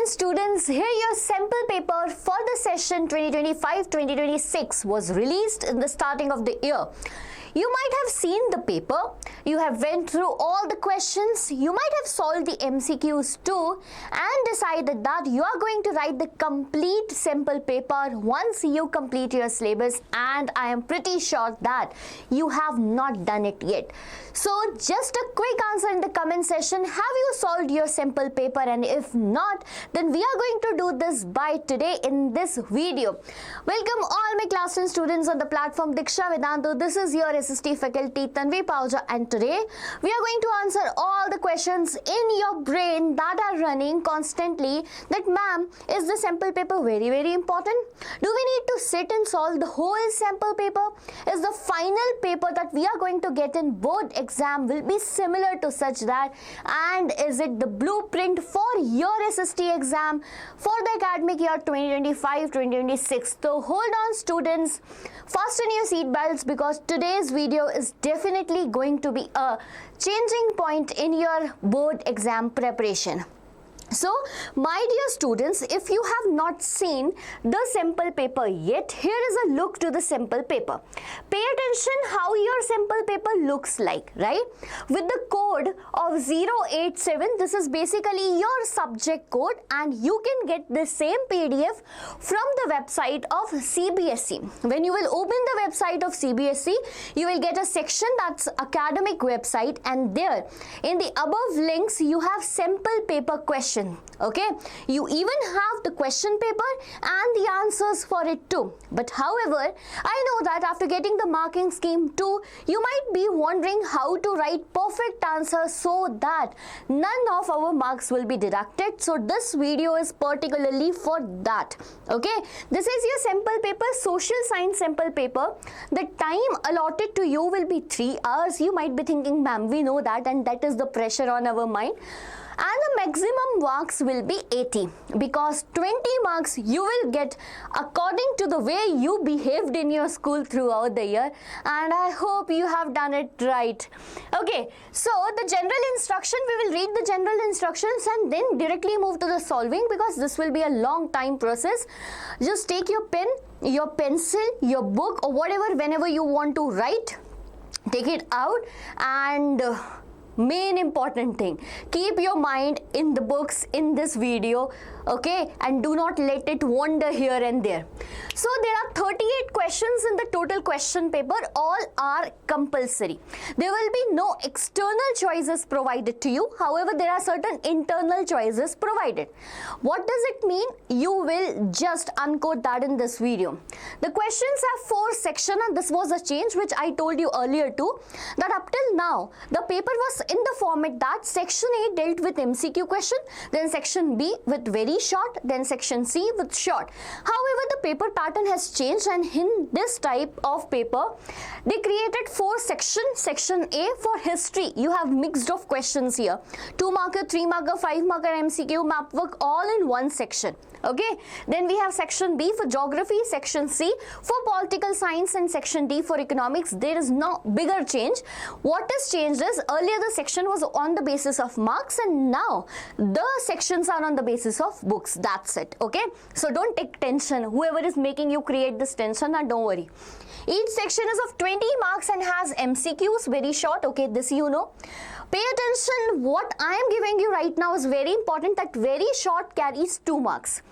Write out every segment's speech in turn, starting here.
and students, here your sample paper for the session 2025-2026 was released in the starting of the year. You might have seen the paper, you have went through all the questions, you might have solved the MCQs too and decided that you are going to write the complete sample paper once you complete your syllabus, and I am pretty sure that you have not done it yet. So just a quick answer in the comment section, have you solved your sample paper, and if not, then we are going to do this by today in this video. Welcome all my class 10 students on the platform Deeksha, Vedantu. This is your SST faculty Tanvi Ma'am, and today we are going to answer all the questions in your brain that are running constantly that ma'am, is the sample paper very important? Do we need to sit and solve the whole sample paper? Is the final paper that we are going to get in board exam will be similar to such that, and is it the blueprint for your SST exam for the academic year 2025-2026? So hold on students, fasten your seat belts, because today's video is definitely going to be a changing point in your board exam preparation. So my dear students, if you have not seen the sample paper yet, here is a look to the sample paper. Pay attention how your sample paper looks like, right? With the code of 087, this is basically your subject code, and you can get the same PDF from the website of CBSE. When you will open the website of CBSE, you will get a section that's academic website, and there in the above links you have sample paper question. Okay, you even have the question paper and the answers for it too. But however, I know that after getting the marking scheme too, you might be wondering how to write perfect answers so that none of our marks will be deducted. So this video is particularly for that. Okay, this is your sample paper, social science sample paper. The time allotted to you will be 3 hours. You might be thinking, ma'am, we know that, and that is the pressure on our mind. And the maximum marks will be 80, because 20 marks you will get according to the way you behaved in your school throughout the year, and I hope you have done it right. Okay, so the general instruction, we will read the general instructions and then directly move to the solving, because this will be a long time process. Just take your pen, your pencil, your book, or whatever, whenever you want to write, take it out, and main important thing, keep your mind in the books in this video, okay, and do not let it wander here and there. So there are 38 questions in the total question paper. All are compulsory. There will be no external choices provided to you. However, there are certain internal choices provided. What does it mean? You will just uncode that in this video. The questions have 4 sections, and this was a change which I told you earlier too, that up till now the paper was in the format that section A dealt with MCQ question, then section B with very short, then section C with short. However, the paper pattern has changed, and in this type of paper they created 4 sections. Section A for history, you have mixed of questions here, 2 marker, 3 marker, 5 marker MCQ, map work, all in one section. Okay, then we have section B for geography, section C for political science, and section D for economics. There is no bigger change. What is changed is, earlier the section was on the basis of marks, and now the sections are on the basis of books. That's it. Okay, so don't take tension. Whoever is making you create this tension, and don't worry. Each section is of 20 marks and has MCQs, very short. Okay, this you know. Pay attention, what I am giving you right now is very important, that very short carries 2 marks.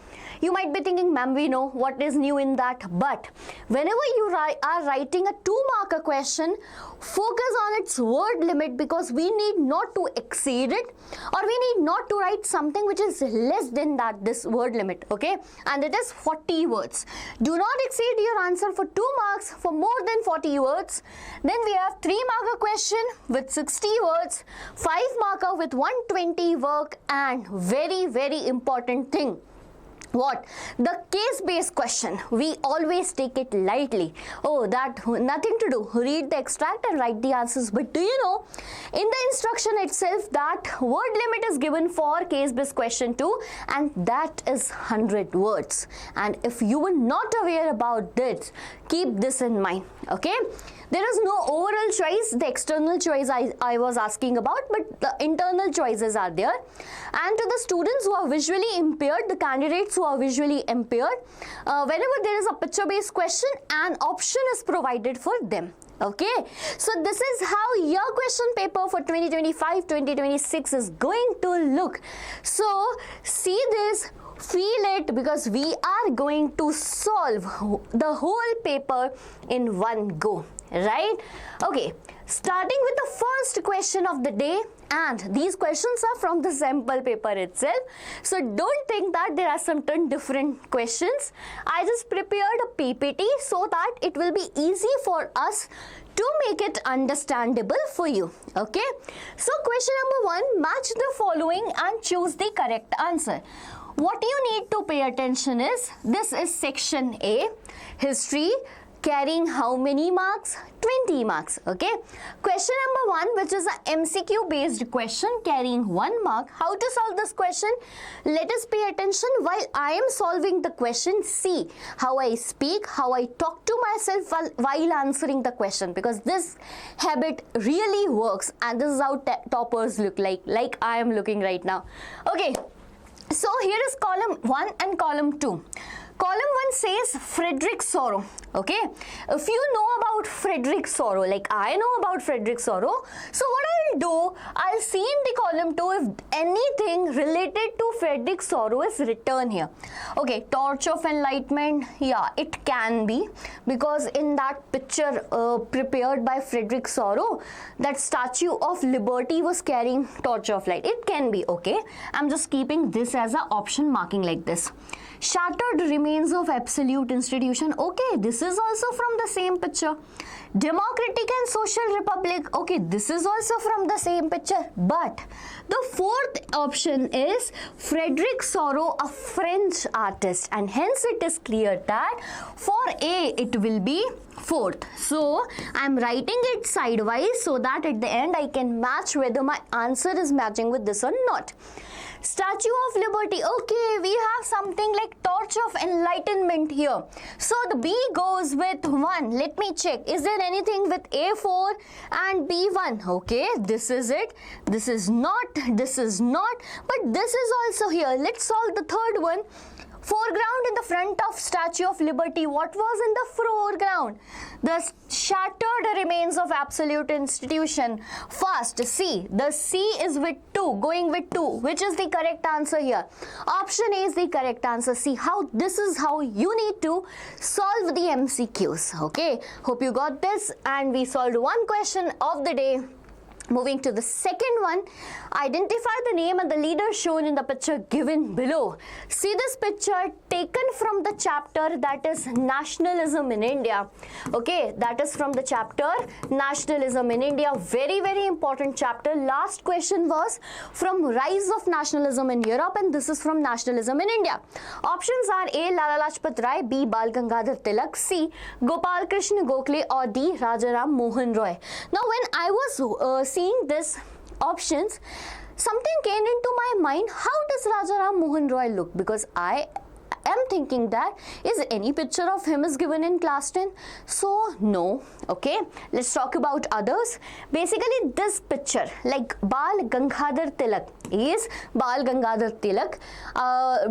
You might be thinking, ma'am, we know what is new in that, but whenever you are writing a 2-marker question, focus on its word limit, because we need not to exceed it, or we need not to write something which is less than that, this word limit, okay, and it is 40 words. Do not exceed your answer for 2 marks for more than 40 words. Then we have 3-marker question with 60 words, 5-marker with 120 work, and very important thing, what? The case-based question. We always take it lightly. Oh, that nothing to do. Read the extract and write the answers. But do you know, in the instruction itself, that word limit is given for case-based question too, and that is 100 words. And if you were not aware about this, keep this in mind, okay? There is no overall choice, the external choice I was asking about, but the internal choices are there. And to the students who are visually impaired, the candidates who are visually impaired, whenever there is a picture-based question, an option is provided for them. Okay, so this is how your question paper for 2025-2026 is going to look. So see this, feel it, because we are going to solve the whole paper in one go, right? Okay, starting with the first question of the day, and these questions are from the sample paper itself. So don't think that there are some 10 different questions. I just prepared a PPT so that it will be easy for us to make it understandable for you. Okay, so question number 1, match the following and choose the correct answer. What you need to pay attention is, this is section A, history, carrying how many marks? 20 marks. Okay. Question number 1, which is a MCQ based question carrying 1 mark. How to solve this question? Let us pay attention while I am solving the question. See how I speak, how I talk to myself while answering the question, because this habit really works, and this is how toppers look like I am looking right now. Okay. So here is column 1 and column 2. Column 1 says Frederick Sorrow. Okay, if you know about Frederick Sorrow, like I know about Frederick Sorrow, so what I'll do, I'll see in the column 2 if anything related to Frederick Sorrow is written here. Okay, Torch of Enlightenment, yeah, it can be, because in that picture prepared by Frederick Sorrow, that Statue of Liberty was carrying Torch of Light. It can be, okay. I'm just keeping this as an option, marking like this. Shattered remains of absolute institution. Okay, this is also from the same picture. Democratic and Social Republic. Okay, this is also from the same picture. But the fourth option is Frederick Sorrow, a French artist, and hence it is clear that for A it will be fourth. So I'm writing it sidewise so that at the end I can match whether my answer is matching with this or not. Statue of Liberty. Okay, we have something like Torch of Enlightenment here. So the B goes with 1. Let me check. Is there anything with A4 and B1? Okay, this is it. This is not. This is not. But this is also here. Let's solve the third one. Foreground in the front of Statue of Liberty. What was in the foreground? The shattered remains of absolute institution. First, C. The C is with 2, going with 2. Which is the correct answer here? Option A is the correct answer. See how this is how you need to solve the MCQs. Okay, hope you got this, and we solved one question of the day. Moving to the second one, identify the name and the leader shown in the picture given below. See this picture taken from the chapter that is Nationalism in India. Okay, that is from the chapter Nationalism in India. Very, very important chapter. Last question was from Rise of Nationalism in Europe, and this is from Nationalism in India. Options are A. Lala Lajpat Rai, B. Bal Gangadhar Tilak, C. Gopal Krishna Gokhale, or D. Rajaram Mohan Roy. Now when I was seeing this options, something came into my mind. How does Rajaram Mohan Roy look? Because I am thinking that is any picture of him is given in class 10? So no. Okay, let's talk about others. Basically this picture, like Bal Gangadhar Tilak, is Bal Gangadhar Tilak,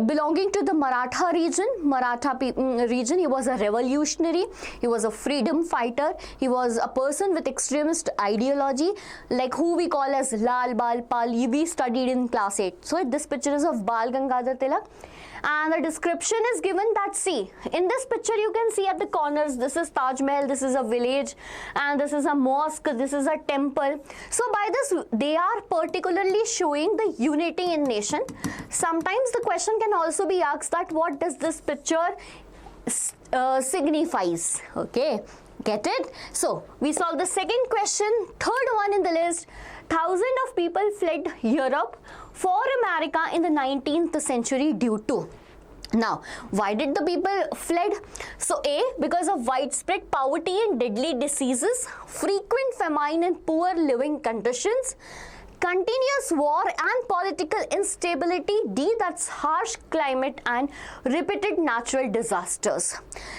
belonging to the Maratha region. He was a revolutionary, he was a freedom fighter, he was a person with extremist ideology, like who we call as Lal Bal Pal. We studied in class 8. So this picture is of Bal Gangadhar Tilak. And the description is given that, see, in this picture you can see at the corners, this is Taj Mahal, this is a village, and this is a mosque, this is a temple. So by this, they are particularly showing the unity in nation. Sometimes the question can also be asked that what does this picture signifies? Okay, get it? So we solve the second question. Third one in the list, thousands of people fled Europe for America in the 19th century due to. Now, why did the people fled? So A, because of widespread poverty and deadly diseases, frequent famine and poor living conditions, continuous war and political instability. D, that's harsh climate and repeated natural disasters.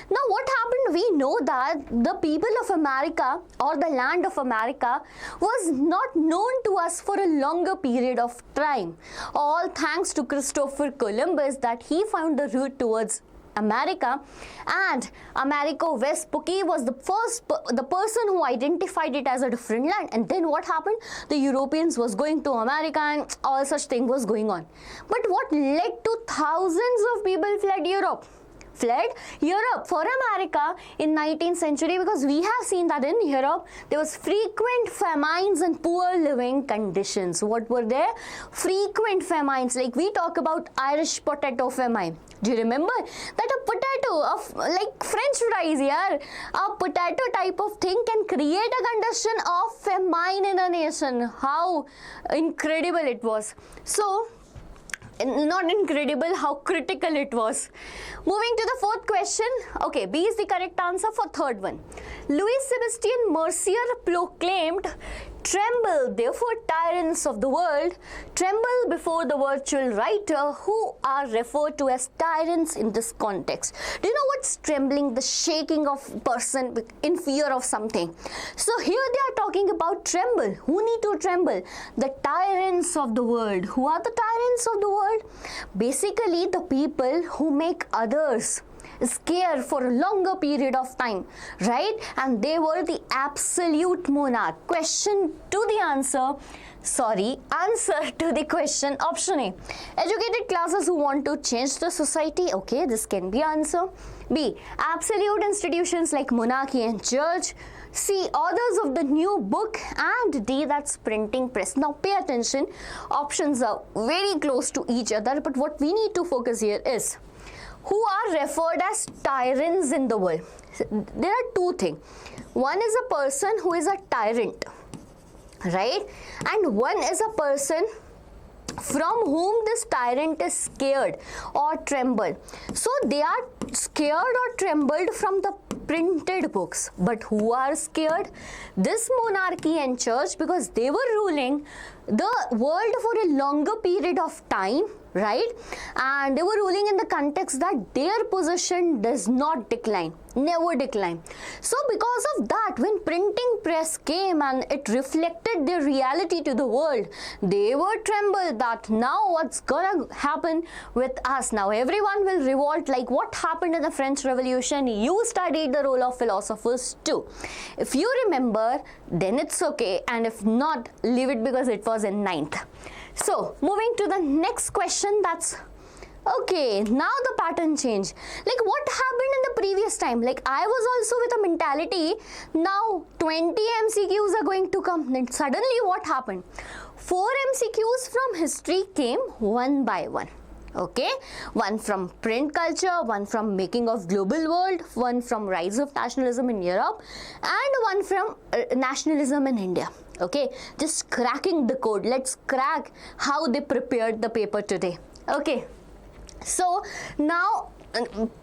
Now what happened? We know that the people of America or the land of America was not known to us for a longer period of time. All thanks to Christopher Columbus that he found the route towards America, and Amerigo Vespucci was the person who identified it as a different land. And then what happened? The Europeans was going to America and all such thing was going on. But what led to thousands of people fled Europe for America in 19th century? Because we have seen that in Europe there was frequent famines and poor living conditions. What were there? Frequent famines, like we talk about Irish potato famine. Do you remember that a potato of like French fries here, a potato type of thing can create a condition of famine in a nation? How incredible it was. So not incredible, how critical it was. Moving to the fourth question. Okay, B is the correct answer for third one. Louis Sebastian Mercier proclaimed, "Tremble, therefore, tyrants of the world, tremble before the virtual writer," who are referred to as tyrants in this context. Do you know what's trembling? The shaking of person in fear of something. So here they are talking about tremble. Who need to tremble? The tyrants of the world. Who are the tyrants of the world? Basically, the people who make others scared for a longer period of time, right? And they were the absolute monarch. Answer to the question, option A. Educated classes who want to change the society. Okay, this can be answer. B, absolute institutions like monarchy and church. C, authors of the new book. And D, that's printing press. Now pay attention, options are very close to each other, but what we need to focus here is who are referred as tyrants in the world. There are two things. One is a person who is a tyrant, right? And one is a person from whom this tyrant is scared or trembled. So they are scared or trembled from the printed books. But who are scared? This monarchy and church, because they were ruling the world for a longer period of time, right? And they were ruling in the context that their position does not decline, never decline. So because of that, when printing press came and it reflected their reality to the world, they were trembled that now what's gonna happen with us? Now everyone will revolt, like what happened in the French Revolution. You studied the role of philosophers too. If you remember, then it's okay, and if not, leave it because it was in 9th. So moving to the next question, that's okay, now the pattern change. Like what happened in the previous time? Like I was also with a mentality, now 20 MCQs are going to come. Then suddenly what happened? 4 MCQs from history came one by one. Okay, one from print culture, one from making of global world, one from rise of nationalism in Europe, and one from nationalism in India. Okay, just cracking the code. Let's crack how they prepared the paper today. Okay, so now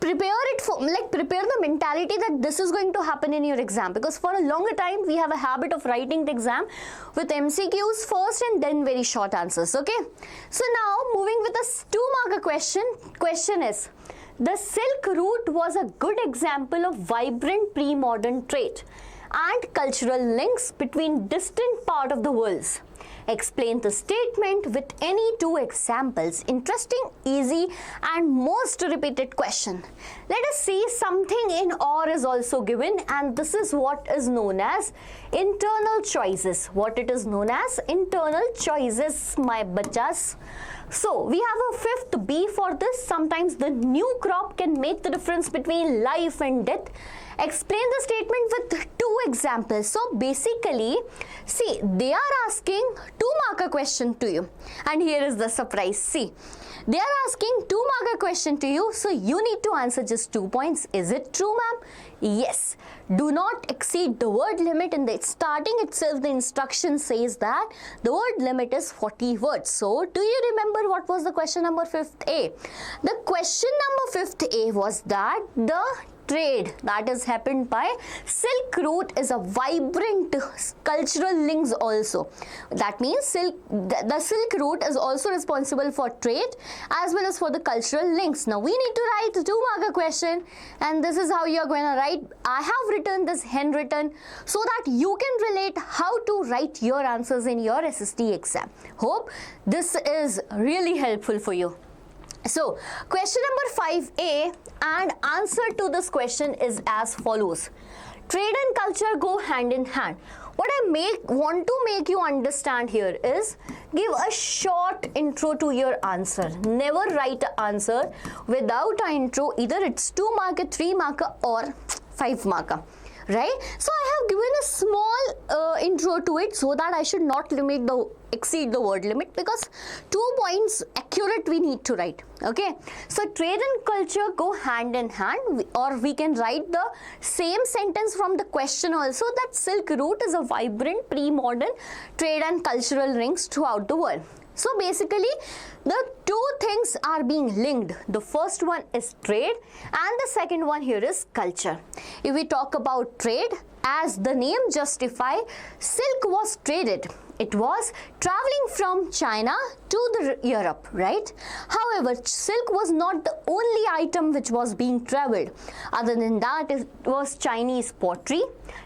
prepare the mentality that this is going to happen in your exam, because for a longer time we have a habit of writing the exam with MCQs first and then very short answers. Okay, so now moving with a 2-marker question is, the Silk Route was a good example of vibrant pre-modern trade and cultural links between distant parts of the world. Explain the statement with any 2 examples. Interesting, easy, and most repeated question. Let us see, something in OR is also given, and this is what is known as internal choices. What it is known as? Internal choices, my bachas. So we have a 5th B for this. Sometimes the new crop can make the difference between life and death. Explain the statement with 2 examples. So basically, see, they are asking 2-marker question to you. And here is the surprise. See, They are asking 2-marker question to you, so you need to answer just 2 points. Is it true, ma'am? Yes. Do not exceed the word limit. In the starting itself, the instruction says that the word limit is 40 words. So, do you remember what was the question number 5th A? The question number 5th A was that the trade that is happened by Silk Route is a vibrant cultural links also. That means the Silk Route is also responsible for trade as well as for the cultural links. Now we need to write a 2-marker question, and this is how you are going to write. I have written this handwritten so that you can relate how to write your answers in your SST exam. Hope this is really helpful for you. So, question number 5A, and answer to this question is as follows. Trade and culture go hand in hand. What I want to make you understand here is give a short intro to your answer. Never write an answer without an intro. Either it's 2-marker, 3-marker or 5-marker. Right? So I have given a small intro to it so that I should not exceed the word limit, because 2 points accurate we need to write. Okay, so trade and culture go hand in hand, or we can write the same sentence from the question also, that Silk Route is a vibrant pre-modern trade and cultural links throughout the world. So basically the 2 things are being linked. The first one is trade and the second one here is culture. If we talk about trade, as the name justify, silk was traded. It was traveling from China to Europe, right? However, silk was not the only item which was being traveled. Other than that, it was Chinese pottery,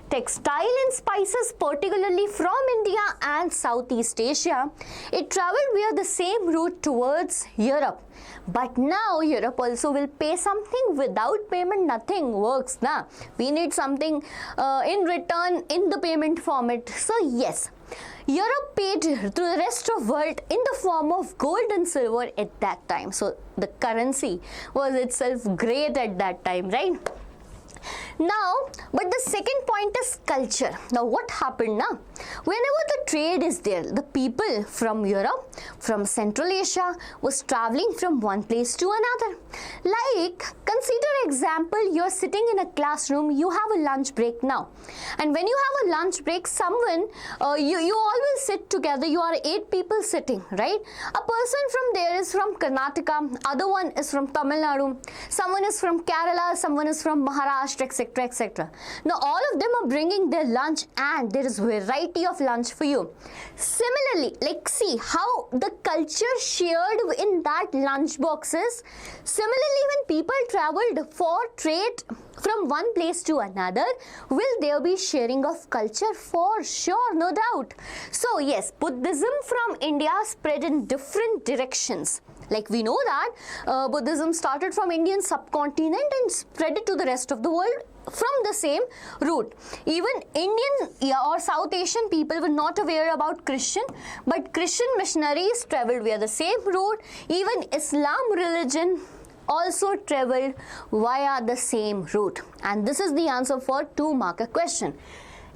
textile and spices, particularly from India and Southeast Asia. It traveled via the same route towards Europe. But now Europe also will pay something. Without payment, nothing works. Now we need something in return in the payment format. So yes, Europe paid to the rest of the world in the form of gold and silver at that time. So the currency was itself great at that time, right? Now, but the second point is culture. Now, what happened now? Whenever the trade is there, the people from Europe, from Central Asia was traveling from one place to another. Like, consider example, you are sitting in a classroom, you have a lunch break now. And when you have a lunch break, someone, you all will sit together, you are 8 people sitting, right? A person from there is from Karnataka, other one is from Tamil Nadu, someone is from Kerala, someone is from Maharashtra, etc. etc. Now all of them are bringing their lunch, and there is variety of lunch for you. Similarly, like see how the culture shared in that lunch boxes. Similarly, when people traveled for trade from one place to another, will there be sharing of culture? For sure, no doubt. So yes, Buddhism from India spread in different directions. Like we know that Buddhism started from Indian subcontinent and spread it to the rest of the world from the same route. Even Indian or South Asian people were not aware about Christian, but Christian missionaries traveled via the same route. Even Islam religion also traveled via the same route. And this is the answer for 2-marker question.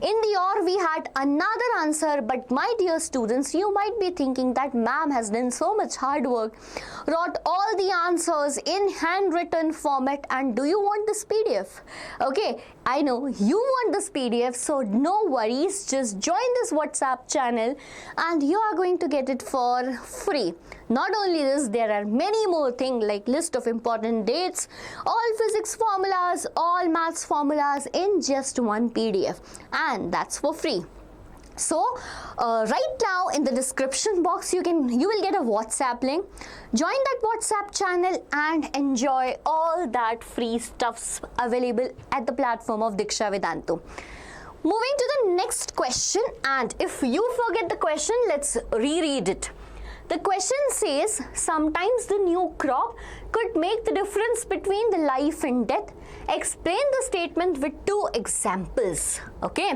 In the OR, we had another answer, but my dear students, you might be thinking that ma'am has done so much hard work, wrote all the answers in handwritten format, and do you want this PDF? Okay, I know you want this PDF, so no worries, just join this WhatsApp channel and you are going to get it for free. Not only this, there are many more things like list of important dates, all physics formulas, all maths formulas in just one PDF, and that's for free. So right now in the description box you will get a WhatsApp link. Join that WhatsApp channel and enjoy all that free stuffs available at the platform of Deeksha Vedantu. Moving to the next question, and if you forget the question, let's reread it. The question says, sometimes the new crop could make the difference between the life and death. Explain the statement with 2 examples. Okay,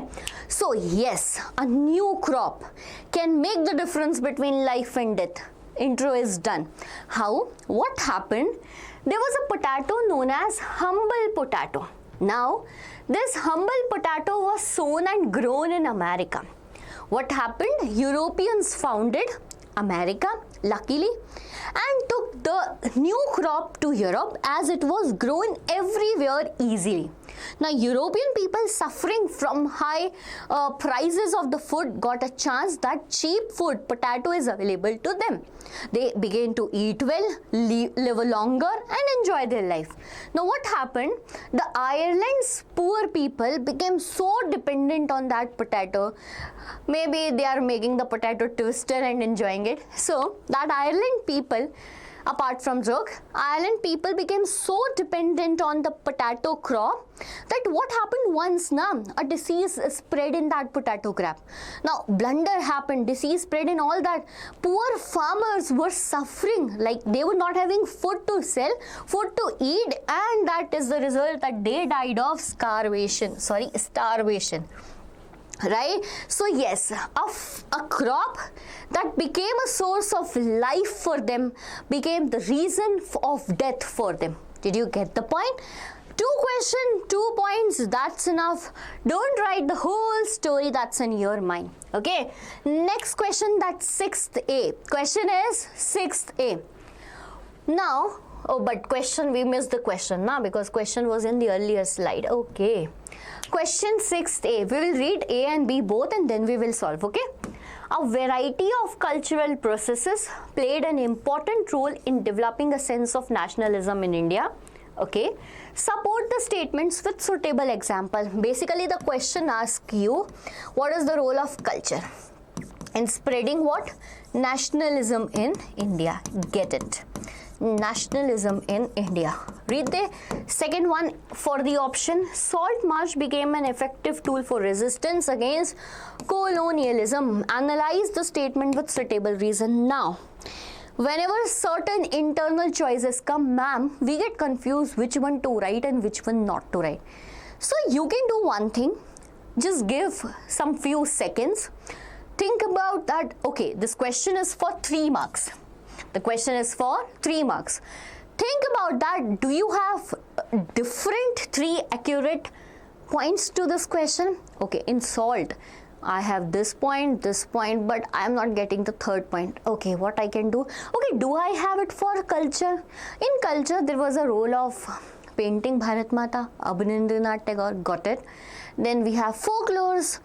so yes, a new crop can make the difference between life and death. Intro is done. How? What happened? There was a potato known as humble potato. Now, this humble potato was sown and grown in America. What happened? Europeans found it, America, luckily, and took the new crop to Europe as it was grown everywhere easily. Now, European people suffering from high prices of the food got a chance that cheap food, potato, is available to them. They began to eat well, live longer, and enjoy their life. Now, what happened? The Ireland's poor people became so dependent on that potato. Maybe they are making the potato twister and enjoying it. So, that Ireland people, apart from joke, Ireland people became so dependent on the potato crop that what happened once now, a disease spread in that potato crop. Now, blunder happened, disease spread in all that. Poor farmers were suffering, like they were not having food to sell, food to eat, and that is the result that they died of starvation. Right? So yes, a crop that became a source of life for them became the reason of death for them. Did you get the point? 2 questions, 2 points, that's enough. Don't write the whole story that's in your mind. Okay, next question, that's 6th A. Question is 6th A. Now, but question, we missed the question now because question was in the earlier slide. Okay. Question 6th A. We will read A and B both and then we will solve, okay? A variety of cultural processes played an important role in developing a sense of nationalism in India. Okay. Support the statements with suitable example. Basically, the question asks you, what is the role of culture in spreading what? Nationalism in India. Get it? Nationalism in India. Read the second one for the option. Salt march became an effective tool for resistance against colonialism. Analyze the statement with suitable reason. Now, whenever certain internal choices come, ma'am, we get confused which one to write and which one not to write. So you can do one thing. Just give some few seconds. Think about that. Okay, this question is for 3 marks. The question is for 3 marks. Think about that. Do you have different 3 accurate points to this question? Okay, in salt, I have this point, but I am not getting the 3rd point. Okay, what I can do? Okay, do I have it for culture? In culture, there was a role of painting Bharat Mata, Abanindranath Tagore, got it. Then we have folklores.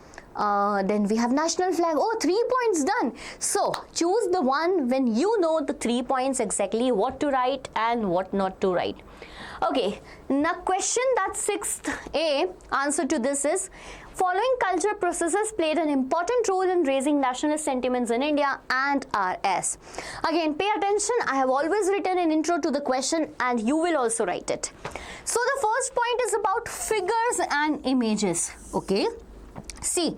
Then we have national flag. Oh, 3 points done. So choose the one when you know the 3 points exactly what to write and what not to write. Okay, now question, that's 6th A. Answer to this is, following cultural processes played an important role in raising nationalist sentiments in India and RS. Again, pay attention. I have always written an intro to the question and you will also write it. So the first point is about figures and images. Okay. See,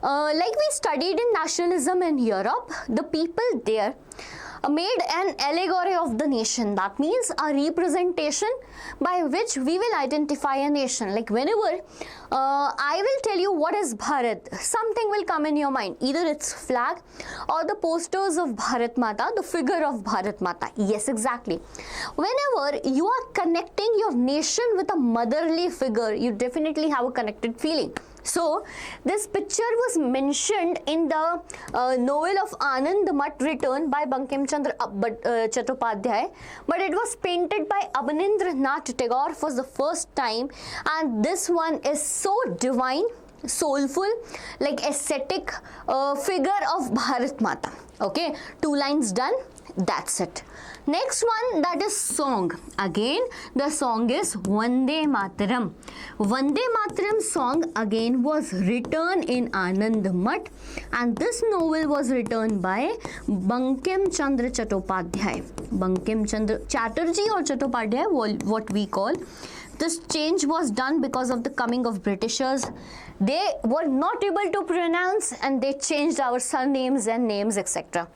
like we studied in nationalism in Europe, the people there made an allegory of the nation. That means a representation by which we will identify a nation. Like whenever I will tell you what is Bharat, something will come in your mind. Either it's flag or the posters of Bharat Mata, the figure of Bharat Mata. Yes, exactly. Whenever you are connecting your nation with a motherly figure, you definitely have a connected feeling. So, this picture was mentioned in the novel of Anand Mat written by Bankim Chandra Chattopadhyay, but it was painted by Abanindranath Tagore for the first time, and this one is so divine, soulful, like ascetic figure of Bharat Mata. Okay, 2 lines done. That's it. Next one, that is song. Again, the song is Vande Mataram. Vande Mataram song again was written in Anand Mat, and this novel was written by Bankim Chandra Chattopadhyay. Bankim Chandra Chatterjee or Chattopadhyay, what we call. This change was done because of the coming of Britishers. They were not able to pronounce and they changed our surnames and names, etc.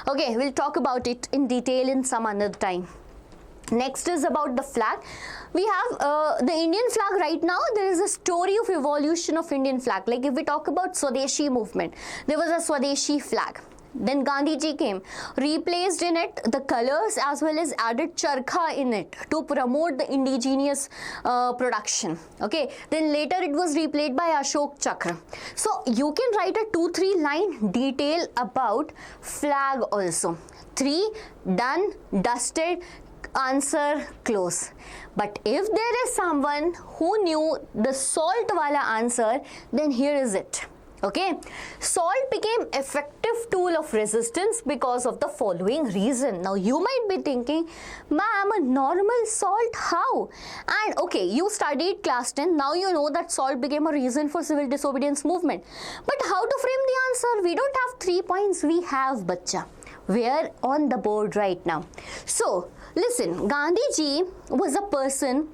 Okay, we'll talk about it in detail in some other time. Next is about the flag. We have the Indian flag right now. There is a story of evolution of Indian flag. Like if we talk about Swadeshi movement, there was a Swadeshi flag. Then Gandhiji came, replaced in it the colors as well as added charkha in it to promote the indigenous production. Okay, then later it was replaced by Ashok Chakra. So you can write a 2-3 line detail about flag also. 3 done, dusted, answer close. But if there is someone who knew the salt wala answer, then here is it. Okay, salt became effective tool of resistance because of the following reason. Now you might be thinking, ma'am, normal salt, how? And okay, you studied class 10, now you know that salt became a reason for civil disobedience movement. But how to frame the answer? We don't have 3 points, we have bacha. We are on the board right now. So listen, Gandhiji was a person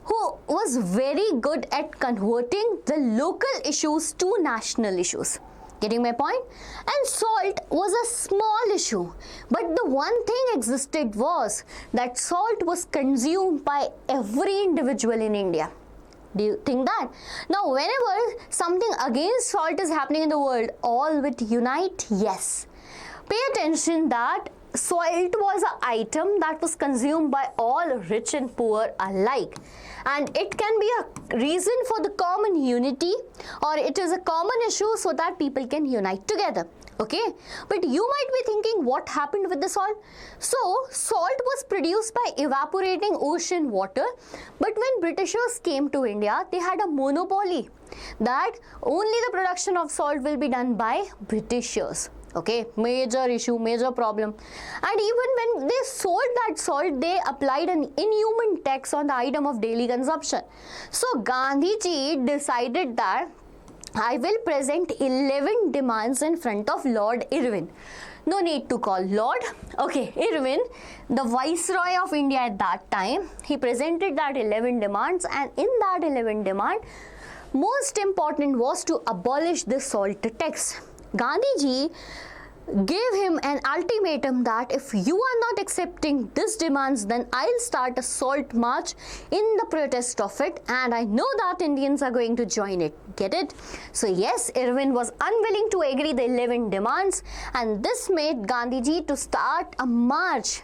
who was very good at converting the local issues to national issues. Getting my point? And salt was a small issue, but the one thing existed was that salt was consumed by every individual in India. Do you think that? Now, whenever something against salt is happening in the world, all would unite? Yes. Pay attention that salt was an item that was consumed by all rich and poor alike, and it can be a reason for the common unity, or it is a common issue so that people can unite together. Okay, but you might be thinking, what happened with the salt? So salt was produced by evaporating ocean water, but when Britishers came to India, they had a monopoly that only the production of salt will be done by Britishers. Okay, major issue, major problem. And even when they sold that salt, they applied an inhuman tax on the item of daily consumption. So Gandhiji decided that I will present 11 demands in front of Lord Irwin. No need to call Lord. Okay, Irwin, the Viceroy of India at that time, he presented that 11 demands, and in that 11 demand, most important was to abolish the salt tax. Gandhiji gave him an ultimatum that if you are not accepting these demands, then I'll start a salt march in the protest of it, and I know that Indians are going to join it. Get it? So yes, Irwin was unwilling to agree the 11 demands, and this made Gandhiji to start a march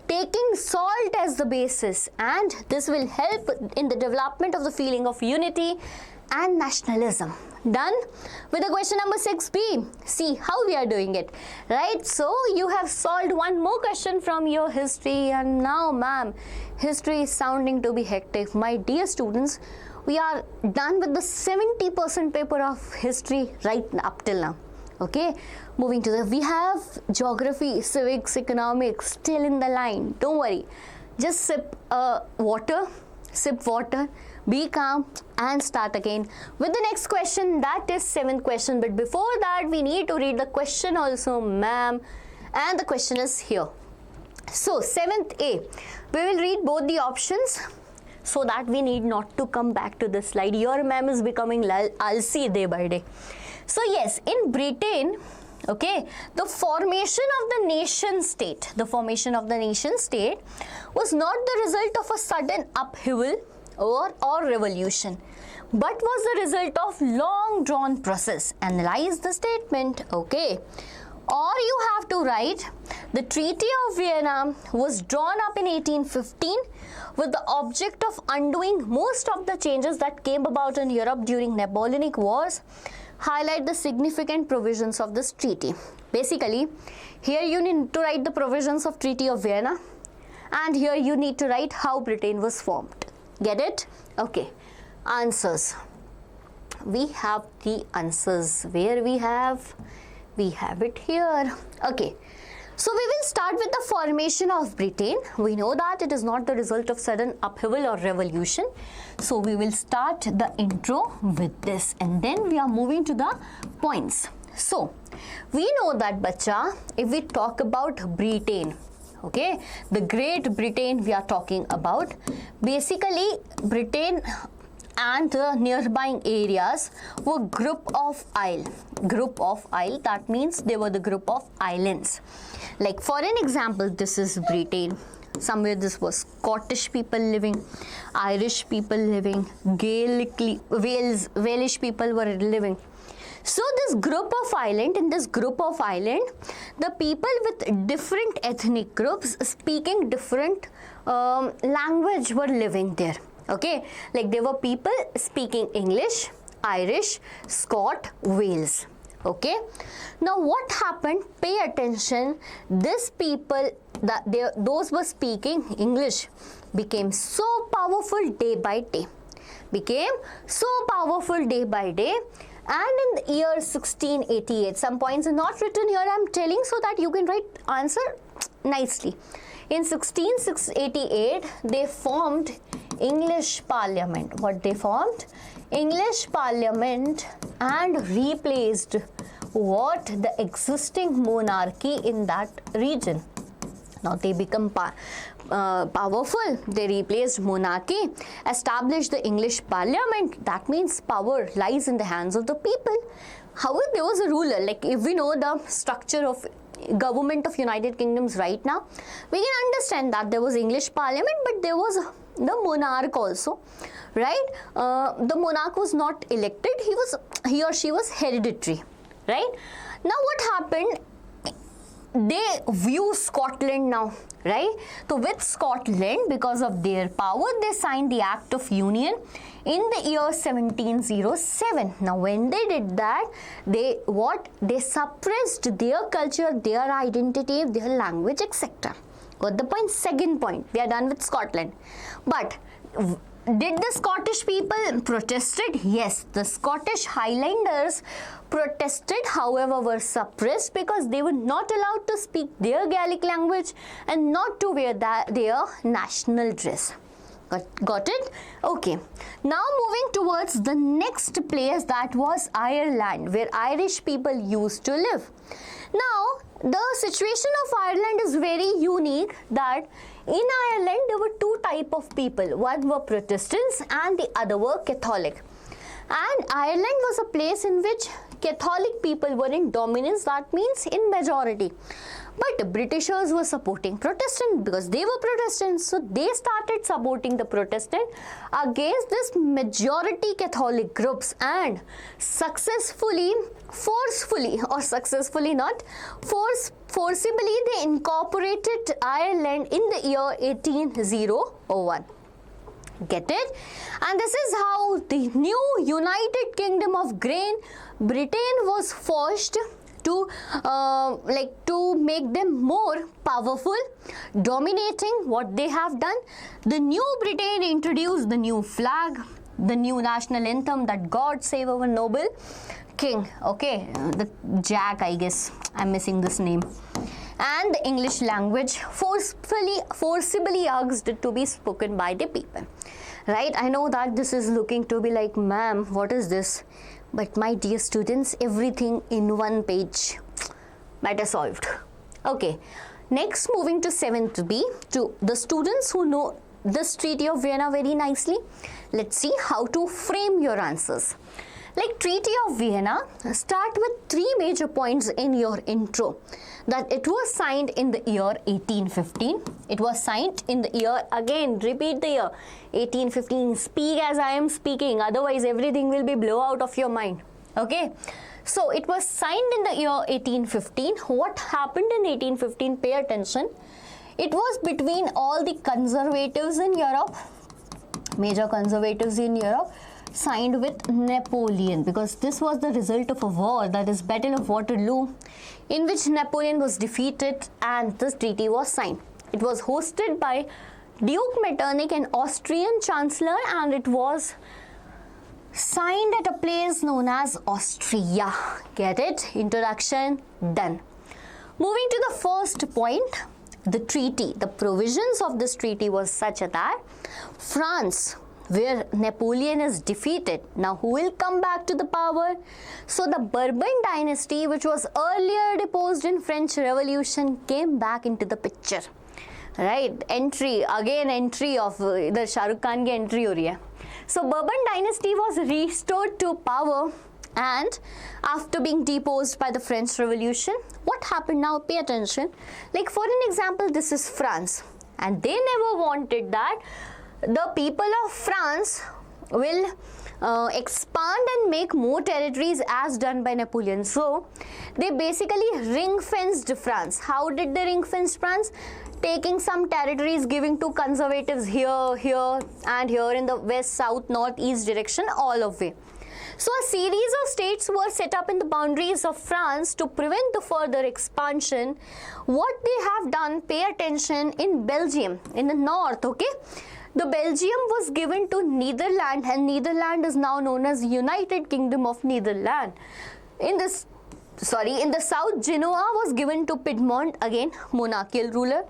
taking salt as the basis, and this will help in the development of the feeling of unity and nationalism. Done with the question number 6b. See how we are doing it, right? So you have solved one more question from your history, and now, ma'am, history is sounding to be hectic. My dear students, we are done with the 70% paper of history right up till now. Okay, moving to we have geography, civics, economics still in the line. Don't worry, just sip water, be calm and start again with the next question, that is 7th question. But before that, we need to read the question also, ma'am, and the question is here. So 7th A, we will read both the options so that we need not to come back to this slide. Your ma'am is becoming alsi day by day. So yes, in Britain, okay, the formation of the nation state was not the result of a sudden upheaval or revolution, but was the result of long drawn process. Analyze the statement. Okay, or you have to write the Treaty of Vienna was drawn up in 1815 with the object of undoing most of the changes that came about in Europe during Napoleonic Wars. Highlight the significant provisions of this treaty. Basically, here you need to write the provisions of Treaty of Vienna, and here you need to write how Britain was formed. Get it? Okay. Answers. We have the answers. Where we have it here. Okay. So we will start with the formation of Britain. We know that it is not the result of sudden upheaval or revolution. So we will start the intro with this, and then we are moving to the points. So we know that, bacha, if we talk about Britain, okay, the Great Britain we are talking about, basically Britain and the nearby areas were group of isle, that means they were the group of islands. Like for an example, this is Britain. Somewhere this was Scottish people living, Irish people living, Walish people were living. So in this group of island, the people with different ethnic groups speaking different language were living there. Okay, like there were people speaking English, Irish, Scot, Wales. Okay, now what happened? Pay attention. These people, those were speaking English, became so powerful day by day. And in the year 1688, some points are not written here, I am telling so that you can write answer nicely. In 1688, they formed English Parliament. What they formed? English Parliament, and replaced what? The existing monarchy in that region. Now they become powerful. They replaced monarchy, established the English Parliament. That means power lies in the hands of the people. However, there was a ruler. Like if we know the structure of government of United Kingdoms right now, we can understand that there was English Parliament, but there was the monarch also, right? The monarch was not elected. He or she was hereditary, right? Now what happened? They view Scotland now, right? So with Scotland, because of their power, they signed the Act of Union in the year 1707. Now when they did that, they suppressed their culture, their identity, their language, etc. Got the point? Second point, we are done with Scotland. But did the Scottish people protested? Yes, the Scottish Highlanders protested, however were suppressed because they were not allowed to speak their Gaelic language and not to wear their national dress. Got it? Okay. Now moving towards the next place, that was Ireland, where Irish people used to live. Now the situation of Ireland is very unique, that in Ireland there were two types of people. One were Protestants and the other were Catholic. And Ireland was a place in which Catholic people were in dominance, that means in majority. But Britishers were supporting Protestant because they were Protestants. So they started supporting the Protestant against this majority Catholic groups, and forcibly they incorporated Ireland in the year 1801. Get it? And this is how the new United Kingdom of Great Britain was forced to make them more powerful, dominating what they have done. The new Britain introduced the new flag, the new national anthem, that God save our noble king. Okay, the Jack, I guess I'm missing this name. And the English language forcibly asked to be spoken by the people. Right? I know that this is looking to be like, ma'am, what is this? But my dear students, everything in one page. Matter solved. Okay. Next, moving to 7th B, to the students who know this Treaty of Vienna very nicely. Let's see how to frame your answers. Like Treaty of Vienna, start with 3 major points in your intro. That it was signed in the year 1815. It was signed in the year, again repeat the year, 1815. Speak as I am speaking, otherwise everything will be blow out of your mind. Okay. So it was signed in the year 1815. What happened in 1815? Pay attention. It was between all the conservatives in Europe, major conservatives in Europe, signed with Napoleon, because this was the result of a war, that is Battle of Waterloo, in which Napoleon was defeated and this treaty was signed. It was hosted by Duke Metternich, an Austrian chancellor, and it was signed at a place known as Austria. Get it? Introduction done. Moving to the first point, the treaty. The provisions of this treaty was such that France, where Napoleon is defeated, now who will come back to the power? So the Bourbon dynasty, which was earlier deposed in French Revolution, came back into the picture. Right? Entry of the Shah Rukh Khan ki entry ho rahi hai. So Bourbon dynasty was restored to power, and after being deposed by the French Revolution, what happened now? Pay attention. Like for an example, this is France, and they never wanted that the people of France will expand and make more territories as done by Napoleon. So they basically ring-fenced France. How did they ring-fence France? Taking some territories, giving to conservatives here, here and here in the west, south, north, east direction, all of way. So a series of states were set up in the boundaries of France to prevent the further expansion. What they have done, pay attention, in Belgium, in the north, okay? The Belgium was given to Netherlands, and Netherlands is now known as United Kingdom of Netherlands. In the south, Genoa was given to Piedmont, again monarchical ruler.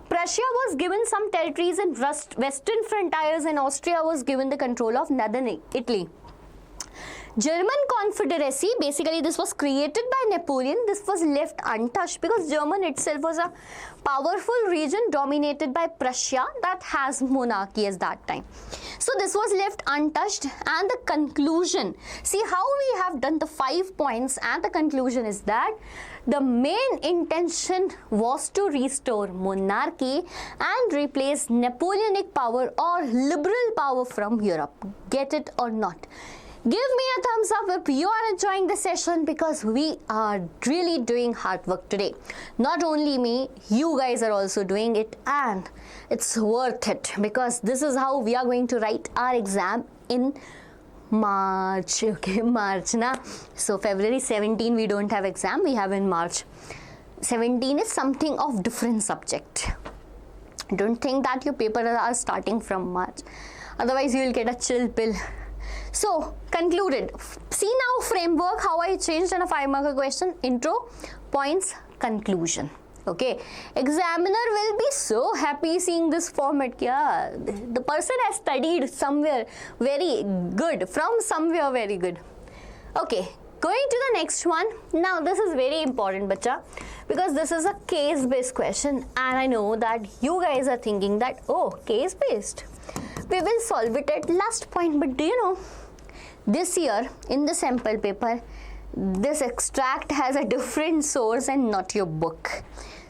Prussia was given some territories in western frontiers, and Austria was given the control of northern Italy. German Confederacy, basically this was created by Napoleon. This was left untouched because Germany itself was a powerful region dominated by Prussia that has monarchy at that time. So this was left untouched, and the conclusion, see how we have done the 5 points, and the conclusion is that the main intention was to restore monarchy and replace Napoleonic power or liberal power from Europe. Get it or not? Give me a thumbs up if you are enjoying the session, because we are really doing hard work today. Not only me, you guys are also doing it, and it's worth it, because this is how we are going to write our exam in March. Okay, March na. So February 17 we don't have exam, we have in March. 17 is something of different subject. Don't think that your papers are starting from March. Otherwise you will get a chill pill. So, concluded. See now framework, how I changed in a 5-marker question. Intro, points, conclusion. Okay. Examiner will be so happy seeing this format. Yeah, the person has studied somewhere very good, from somewhere very good. Okay. Going to the next one. Now, this is very important, bacha, because this is a case-based question, and I know that you guys are thinking that, oh, case-based. We will solve it at last point, but do you know, this year in the sample paper, this extract has a different source and not your book.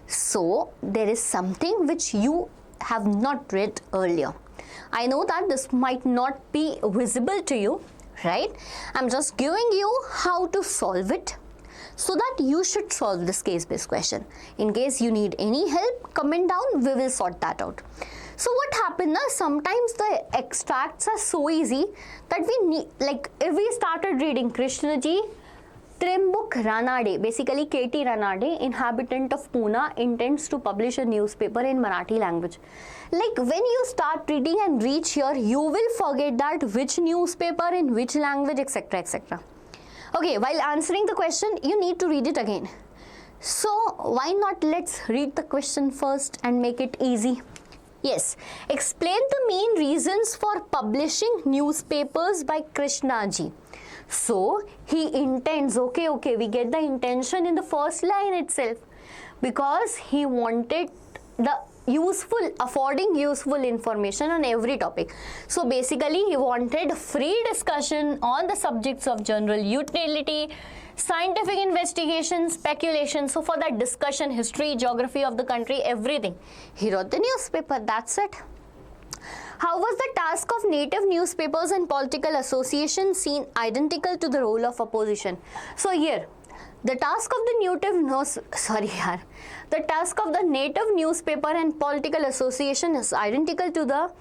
So there is something which you have not read earlier. I know that this might not be visible to you, right? I'm just giving you how to solve it, so that you should solve this case-based question. In case you need any help, comment down, we will sort that out. So what happened now, sometimes the extracts are so easy that we need, like if we started reading Krishnaji, Trimbuk Ranade, basically KT Ranade, inhabitant of Pune, intends to publish a newspaper in Marathi language. Like when you start reading and reach here, you will forget that which newspaper in which language, etc, etc. Okay, while answering the question, you need to read it again. So why not let's read the question first and make it easy. Yes, explain the main reasons for publishing newspapers by Krishnaji. So he intends, okay, we get the intention in the first line itself, because he wanted the affording useful information on every topic. So basically he wanted free discussion on the subjects of general utility, scientific investigation, speculation. So for that discussion, history, geography of the country, everything. He wrote the newspaper, that's it. How was the task of native newspapers and political associations seen identical to the role of opposition? So here, the task of the native newspaper and political association is identical to the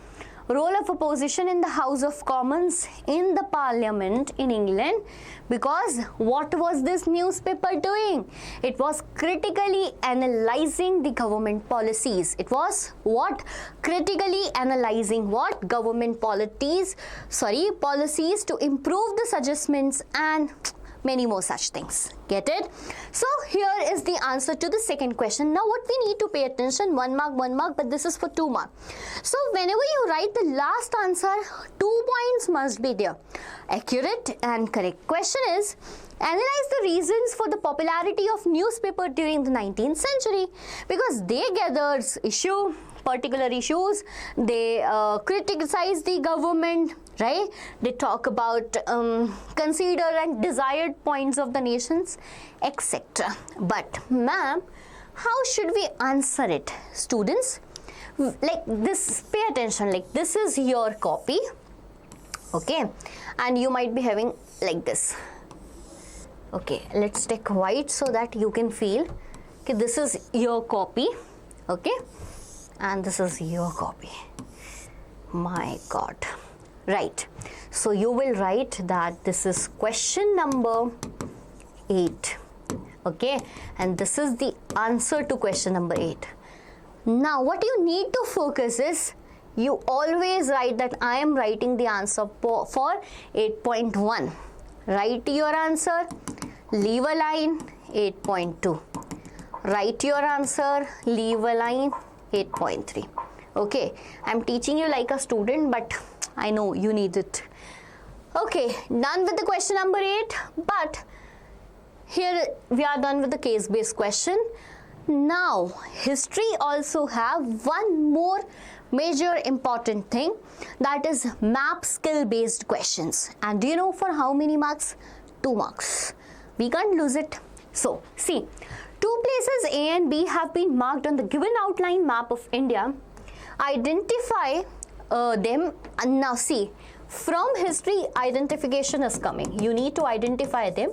role of opposition in the House of Commons in the Parliament in England, because what was this newspaper doing? It was critically analyzing the government policies. It was what? Critically analyzing what? Government policies to improve the adjustments and many more such things. Get it? So here is the answer to the second question. Now what we need to pay attention, 1 mark, but this is for 2 marks. So whenever you write the last answer, 2 points must be there. Accurate and correct. Question is, analyze the reasons for the popularity of newspaper during the 19th century, because they gathered particular issues, they criticize the government, right? They talk about consider and desired points of the nations, etc. But ma'am, how should we answer it? Students, like this, pay attention, like this is your copy Okay, and you might be having like this. Okay, let's take white so that you can feel. Okay, this is your copy. Okay, and this is your copy. My God. Right. So you will write that this is question number 8. Okay, and this is the answer to question number 8. Now what you need to focus is, you always write that I am writing the answer for 8.1. Write your answer, leave a line, 8.2. Write your answer, leave a line, 8.3. Okay, I'm teaching you like a student, but I know you need it. Okay, done with the question number 8, but here we are done with the case-based question. Now, history also have one more major important thing, that is map skill-based questions. And do you know for how many marks? 2 marks. We can't lose it. So, see, 2 places A and B have been marked on the given outline map of India. Identify them, and now see, from history identification is coming. You need to identify them.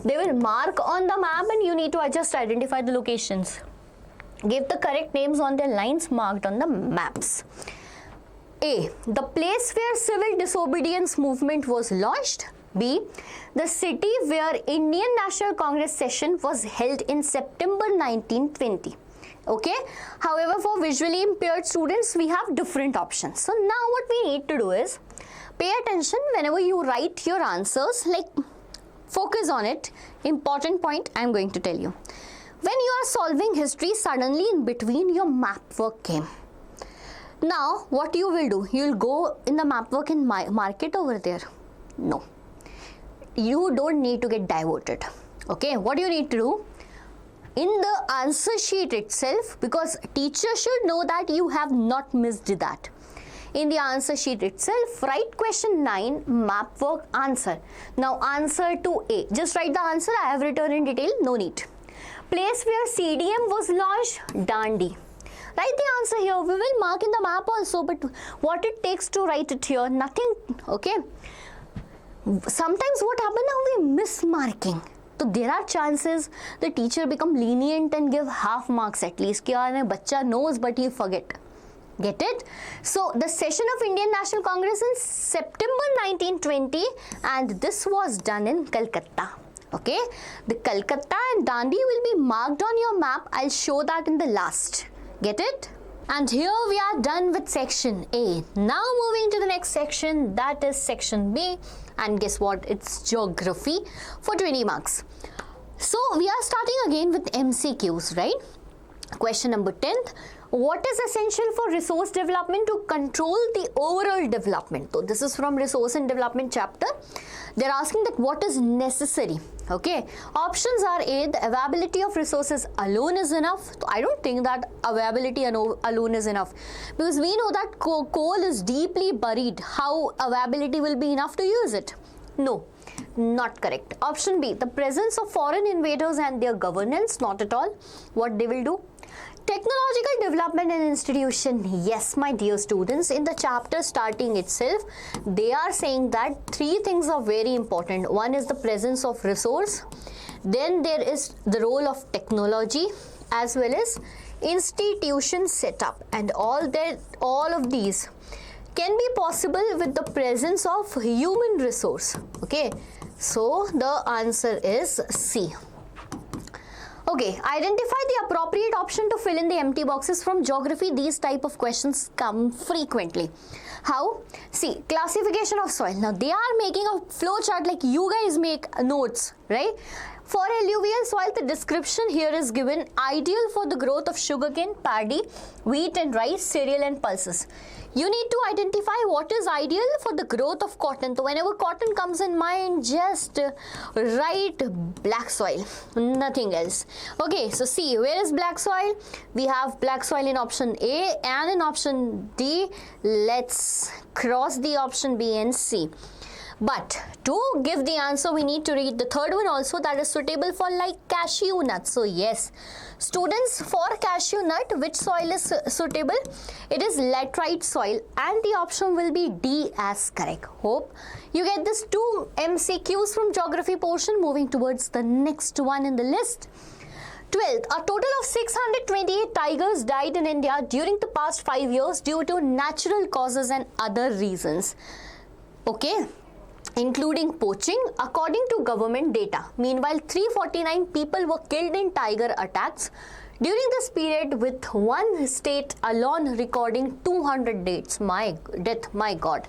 They will mark on the map and you need to just identify the locations. Give the correct names on their lines marked on the maps. A, the place where civil disobedience movement was launched. B, the city where Indian National Congress session was held in September 1920. Okay, however, for visually impaired students we have different options. So now what we need to do is pay attention whenever you write your answers, like focus on it. Important point I am going to tell you. When you are solving history, suddenly in between your map work came. Now what you will do, you will go in the map work and mark it over there. No, you don't need to get diverted. Okay, what you need to do, in the answer sheet itself, because teacher should know that you have not missed that. In the answer sheet itself, write question 9, map work answer. Now answer to A. Just write the answer, I have written in detail, no need. Place where CDM was launched, Dandi. Write the answer here, we will mark in the map also, but what it takes to write it here, nothing. Okay. Sometimes what happens now, we miss marking. So there are chances the teacher become lenient and give half marks at least. Kya bacha knows but he forget. Get it? So the session of Indian National Congress in September 1920, and this was done in Calcutta. Okay, the Calcutta and Dandi will be marked on your map. I'll show that in the last. Get it? And here we are done with section A. Now moving to the next section, that is section B. And guess what? It's geography for 20 marks. So we are starting again with MCQs, right? Question number 10th. What is essential for resource development to control the overall development? So this is from resource and development chapter. They're asking that what is necessary. Okay, options are A, the availability of resources alone is enough. So I don't think that availability alone is enough, because we know that coal is deeply buried. How availability will be enough to use it? No, not correct. Option B, the presence of foreign invaders and their governance, not at all. What they will do? Technological development and institution. Yes, my dear students, in the chapter starting itself, they are saying that 3 things are very important. One is the presence of resource, then there is the role of technology, as well as institution setup, and all of these can be possible with the presence of human resource. Okay, so the answer is C. Okay, identify the appropriate option to fill in the empty boxes. From geography, these type of questions come frequently. How? See, classification of soil. Now, they are making a flow chart like you guys make notes, right? For alluvial soil, the description here is given: ideal for the growth of sugarcane, paddy, wheat and rice, cereal and pulses. You need to identify what is ideal for the growth of cotton. So whenever cotton comes in mind, just write black soil, nothing else. Okay, so see, where is black soil? We have black soil in option A and in option D. Let's cross the option B and C. But to give the answer, we need to read the third one also, that is suitable for like cashew nuts. So yes, students, for cashew nut, which soil is suitable? It is laterite soil, and the option will be D as correct. Hope you get this 2 MCQs from geography portion. Moving towards the next one in the list. 12th, a total of 628 tigers died in India during the past 5 years due to natural causes and other reasons. Okay, including poaching, according to government data. Meanwhile, 349 people were killed in tiger attacks during this period, with one state alone recording 200 deaths. My God.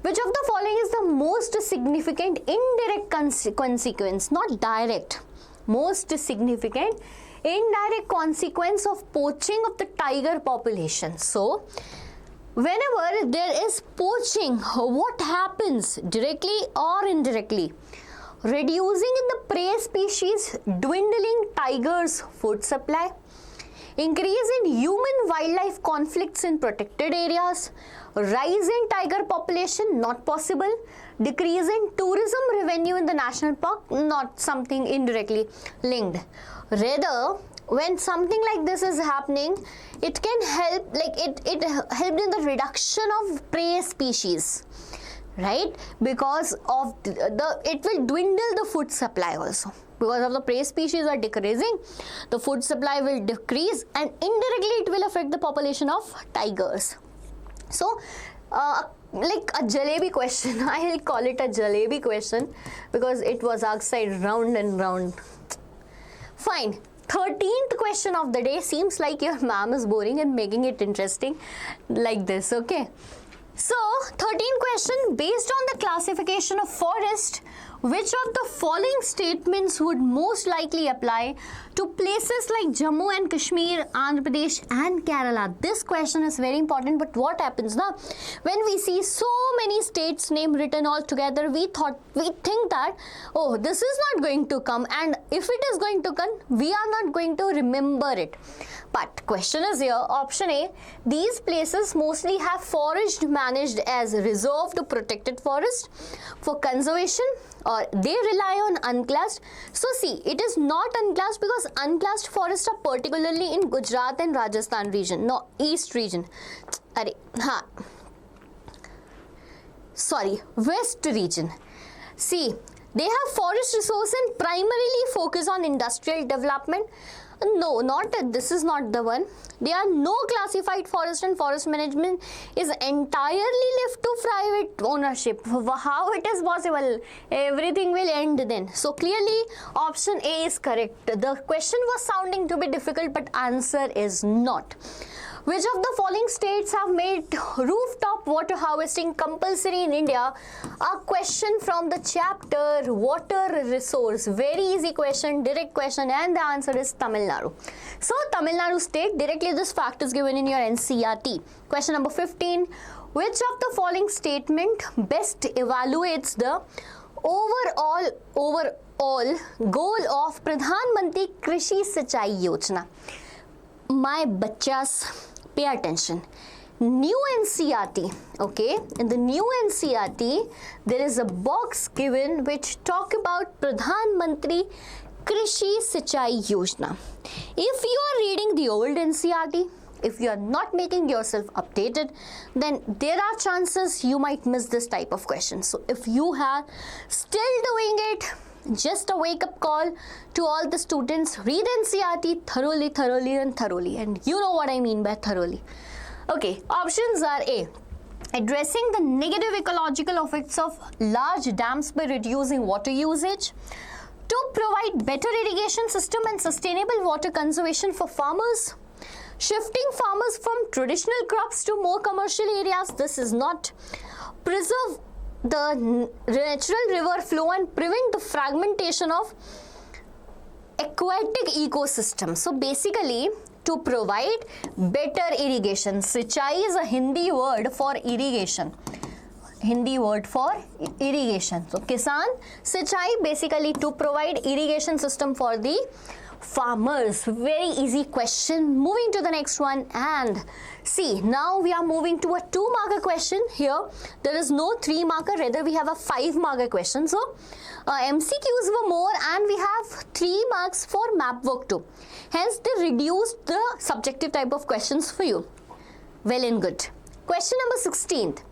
Which of the following is the most significant indirect consequence, not direct, most significant indirect consequence of poaching of the tiger population? So, whenever there is poaching, what happens directly or indirectly? Reducing in the prey species, dwindling tigers' food supply, increase in human-wildlife conflicts in protected areas, rise in tiger population, not possible, decrease in tourism revenue in the national park, not something indirectly linked. Rather, when something like this is happening, it can help, like it helped in the reduction of prey species, right? Because of it will dwindle the food supply also. Because of the prey species are decreasing, the food supply will decrease, and indirectly it will affect the population of tigers. So, like a jalebi question, I will call it a jalebi question because it was outside round and round. Fine. 13th question of the day. Seems like your ma'am is boring and making it interesting like this, okay? So, 13th question, based on the classification of forest, which of the following statements would most likely apply to places like Jammu and Kashmir, Andhra Pradesh and Kerala? This question is very important, but what happens now? When we see so many states' name written all together, we think that, oh, this is not going to come, and if it is going to come, we are not going to remember it. But question is here, option A, these places mostly have forest managed as reserved protected forest for conservation, or they rely on unclassed. So see, it is not unclassed because unclassed forests are particularly in Gujarat and Rajasthan region, no, east region. West region. See, they have forest resource and primarily focus on industrial development. No, this is not the one. There are no classified forest, and forest management is entirely left to private ownership. How it is possible? Everything will end then. So clearly option A is correct. The question was sounding to be difficult, but answer is not. Which of the following states have made rooftop water harvesting compulsory in India? A question from the chapter Water Resource. Very easy question, direct question, and the answer is Tamil Nadu. So, Tamil Nadu state, directly this fact is given in your NCERT. Question number 15. Which of the following statement best evaluates the overall goal of Pradhan Mantri Krishi Sinchai Yojana? My bachas, pay attention. New NCERT, okay, in the new NCERT, there is a box given which talk about Pradhan Mantri Krishi Sinchai Yojana. If you are reading the old NCERT, if you are not making yourself updated, then there are chances you might miss this type of question. So if you are still doing it, just a wake-up call to all the students. Read NCERT thoroughly, and you know what I mean by thoroughly. Okay, options are A, addressing the negative ecological effects of large dams by reducing water usage, to provide better irrigation system and sustainable water conservation for farmers, shifting farmers from traditional crops to more commercial areas. This is not. Preserve the natural river flow and prevent the fragmentation of aquatic ecosystem. So basically, to provide better irrigation. Sinchai is a Hindi word for irrigation. So Kisan Sinchai, basically to provide irrigation system for the farmers. Very easy question. Moving to the next one, and see, now we are moving to a 2-marker question. Here there is no 3-marker, rather we have a 5-marker question. So MCQs were more, and we have 3 marks for map work too. Hence they reduced the subjective type of questions for you. Well and good. Question number 16th.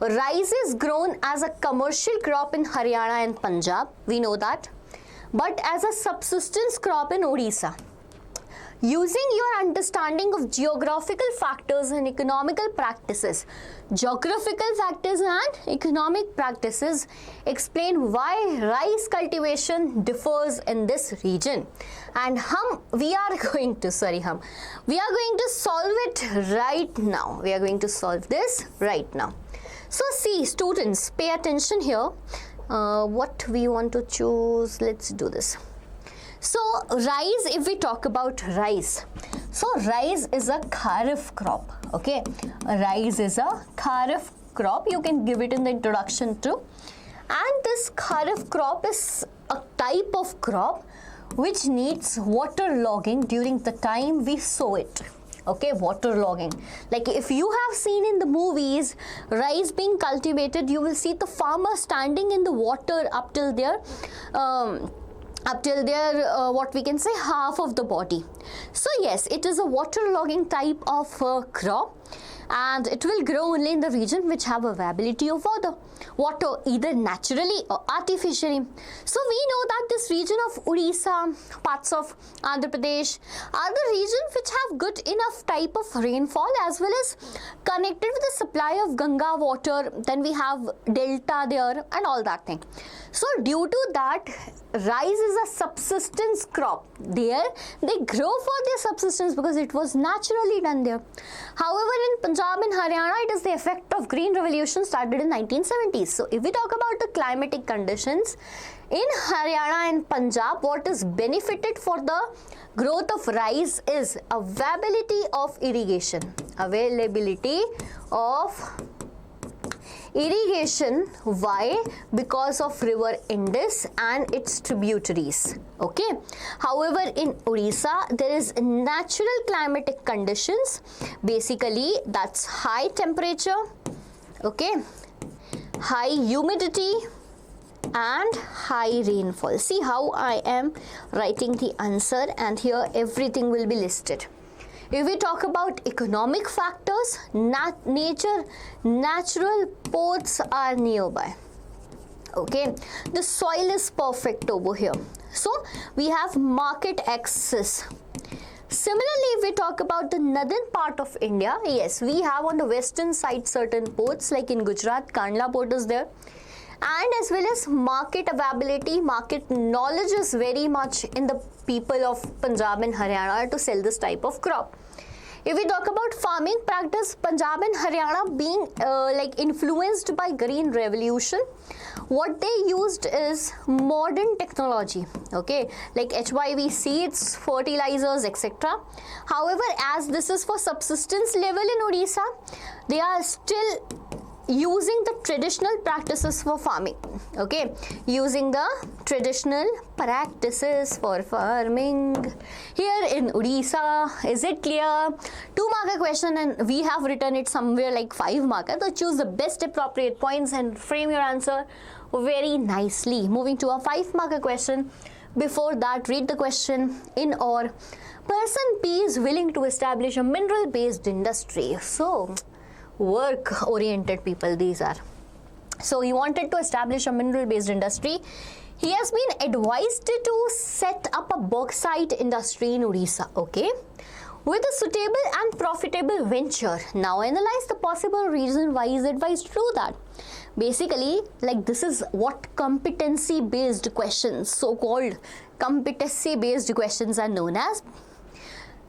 Rice is grown as a commercial crop in Haryana and Punjab. We know that. But as a subsistence crop in Odisha. Using your understanding of geographical factors and economical practices, geographical factors and economic practices explain why rice cultivation differs in this region. And we are going to solve it right now. We are going to solve this right now. So see, students, pay attention here. What we want to choose, let's do this. So rice, if we talk about rice, so rice is a kharif crop. Okay, rice is a kharif crop. You can give it in the introduction too. And this kharif crop is a type of crop which needs water logging during the time we sow it. Okay, water logging. Like if you have seen in the movies rice being cultivated, you will see the farmer standing in the water up till their what we can say half of the body. So yes, it is a water logging type of crop, and it will grow only in the region which have availability of water either naturally or artificially. So we know that this region of Odisha, parts of Andhra Pradesh are the regions which have good enough type of rainfall as well as connected with the supply of Ganga water. Then we have delta there and all that thing. So due to that, rice is a subsistence crop. There they grow for their subsistence because it was naturally done there. However, in Punjab and Haryana, it is the effect of Green Revolution started in 1970s. So if we talk about the climatic conditions in Haryana and Punjab, what is benefited for the growth of rice is availability of irrigation. Why? Because of river Indus and its tributaries. Okay. However, in Odisha, there is natural climatic conditions. Basically, that's high temperature, okay, high humidity and high rainfall. See how I am writing the answer, and here everything will be listed. If we talk about economic factors, natural ports are nearby. Okay, the soil is perfect over here. So we have market access. Similarly, if we talk about the northern part of India, yes, we have on the western side certain ports, like in Gujarat, Kandla port is there. And as well as market availability, market knowledge is very much in the people of Punjab and Haryana to sell this type of crop. If we talk about farming practice, Punjab and Haryana being influenced by Green Revolution, what they used is modern technology, okay, like HYV seeds, fertilizers, etc. However, as this is for subsistence level in Odisha, they are still using the traditional practices for farming, okay, using the traditional practices for farming here in Odisha. Is it clear? 2-marker question, and we have written it somewhere like 5-marker. So choose the best appropriate points and frame your answer very nicely. Moving to a 5-marker question. Before that, read the question in or. Person P is willing to establish a mineral based industry. So work oriented people these are. So he wanted to establish a mineral based industry. He has been advised to set up a bauxite industry in Odisha, okay, with a suitable and profitable venture. Now analyze the possible reason why he is advised to do that. Basically, like this is what competency based questions, so called competency based questions are known as.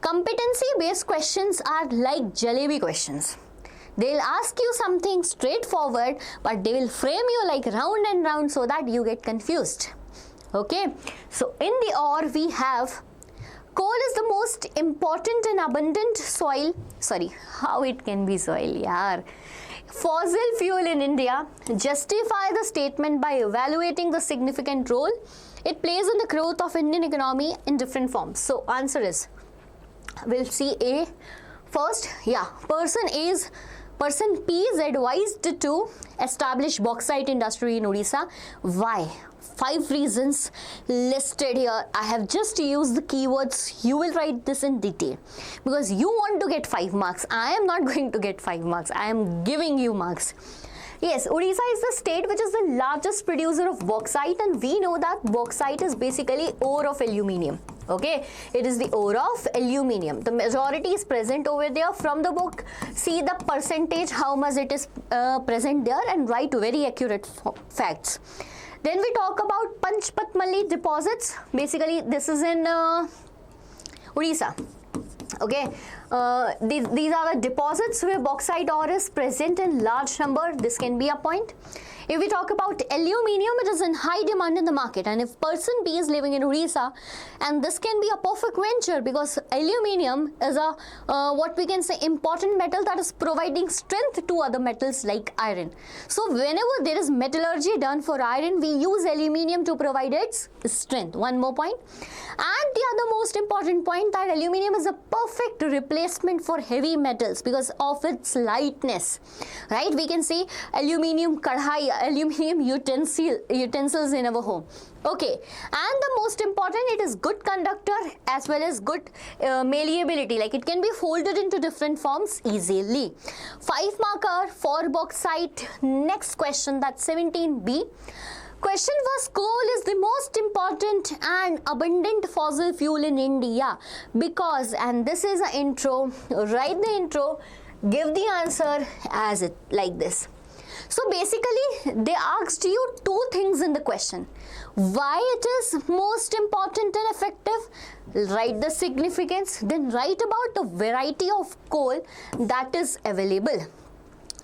Competency based questions are like jalebi questions. They'll ask you something straightforward, but they will frame you like round and round so that you get confused. Okay, so in the or we have coal is the most important and abundant soil. Sorry, how it can be soil, yaar. Fossil fuel in India. Justify the statement by evaluating the significant role it plays in the growth of Indian economy in different forms. So answer is, we'll see A first. Yeah, person P is advised to establish bauxite industry in Odisha. Why? 5 reasons listed here. I have just used the keywords. You will write this in detail because you want to get 5 marks. I am not going to get 5 marks. I am giving you marks. Yes, Odisha is the state which is the largest producer of bauxite, and we know that bauxite is basically ore of aluminium. Okay, it is the ore of aluminium. The majority is present over there. From the book, see the percentage, how much it is present there, and write very accurate facts. Then we talk about Panchpatmali deposits. Basically, this is in Odisha. Okay, these are the deposits where bauxite ore is present in large number. This can be a point. If we talk about aluminium, it is in high demand in the market, and if person B is living in Odisha, and this can be a perfect venture because aluminium is a what we can say important metal that is providing strength to other metals like iron. So whenever there is metallurgy done for iron, we use aluminium to provide its strength. One more point. And the other most important point, that aluminium is a perfect replacement for heavy metals because of its lightness, right? We can say aluminium kadhai, aluminium utensils in our home. Okay, and the most important, it is good conductor as well as good malleability, like it can be folded into different forms easily. 5 marker for bauxite. Next question, that's 17B. Question was, coal is the most important and abundant fossil fuel in India because, and this is an intro, write the intro, give the answer as it like this. So basically they asked you 2 things in the question. Why it is most important and effective, write the significance, then write about the variety of coal that is available.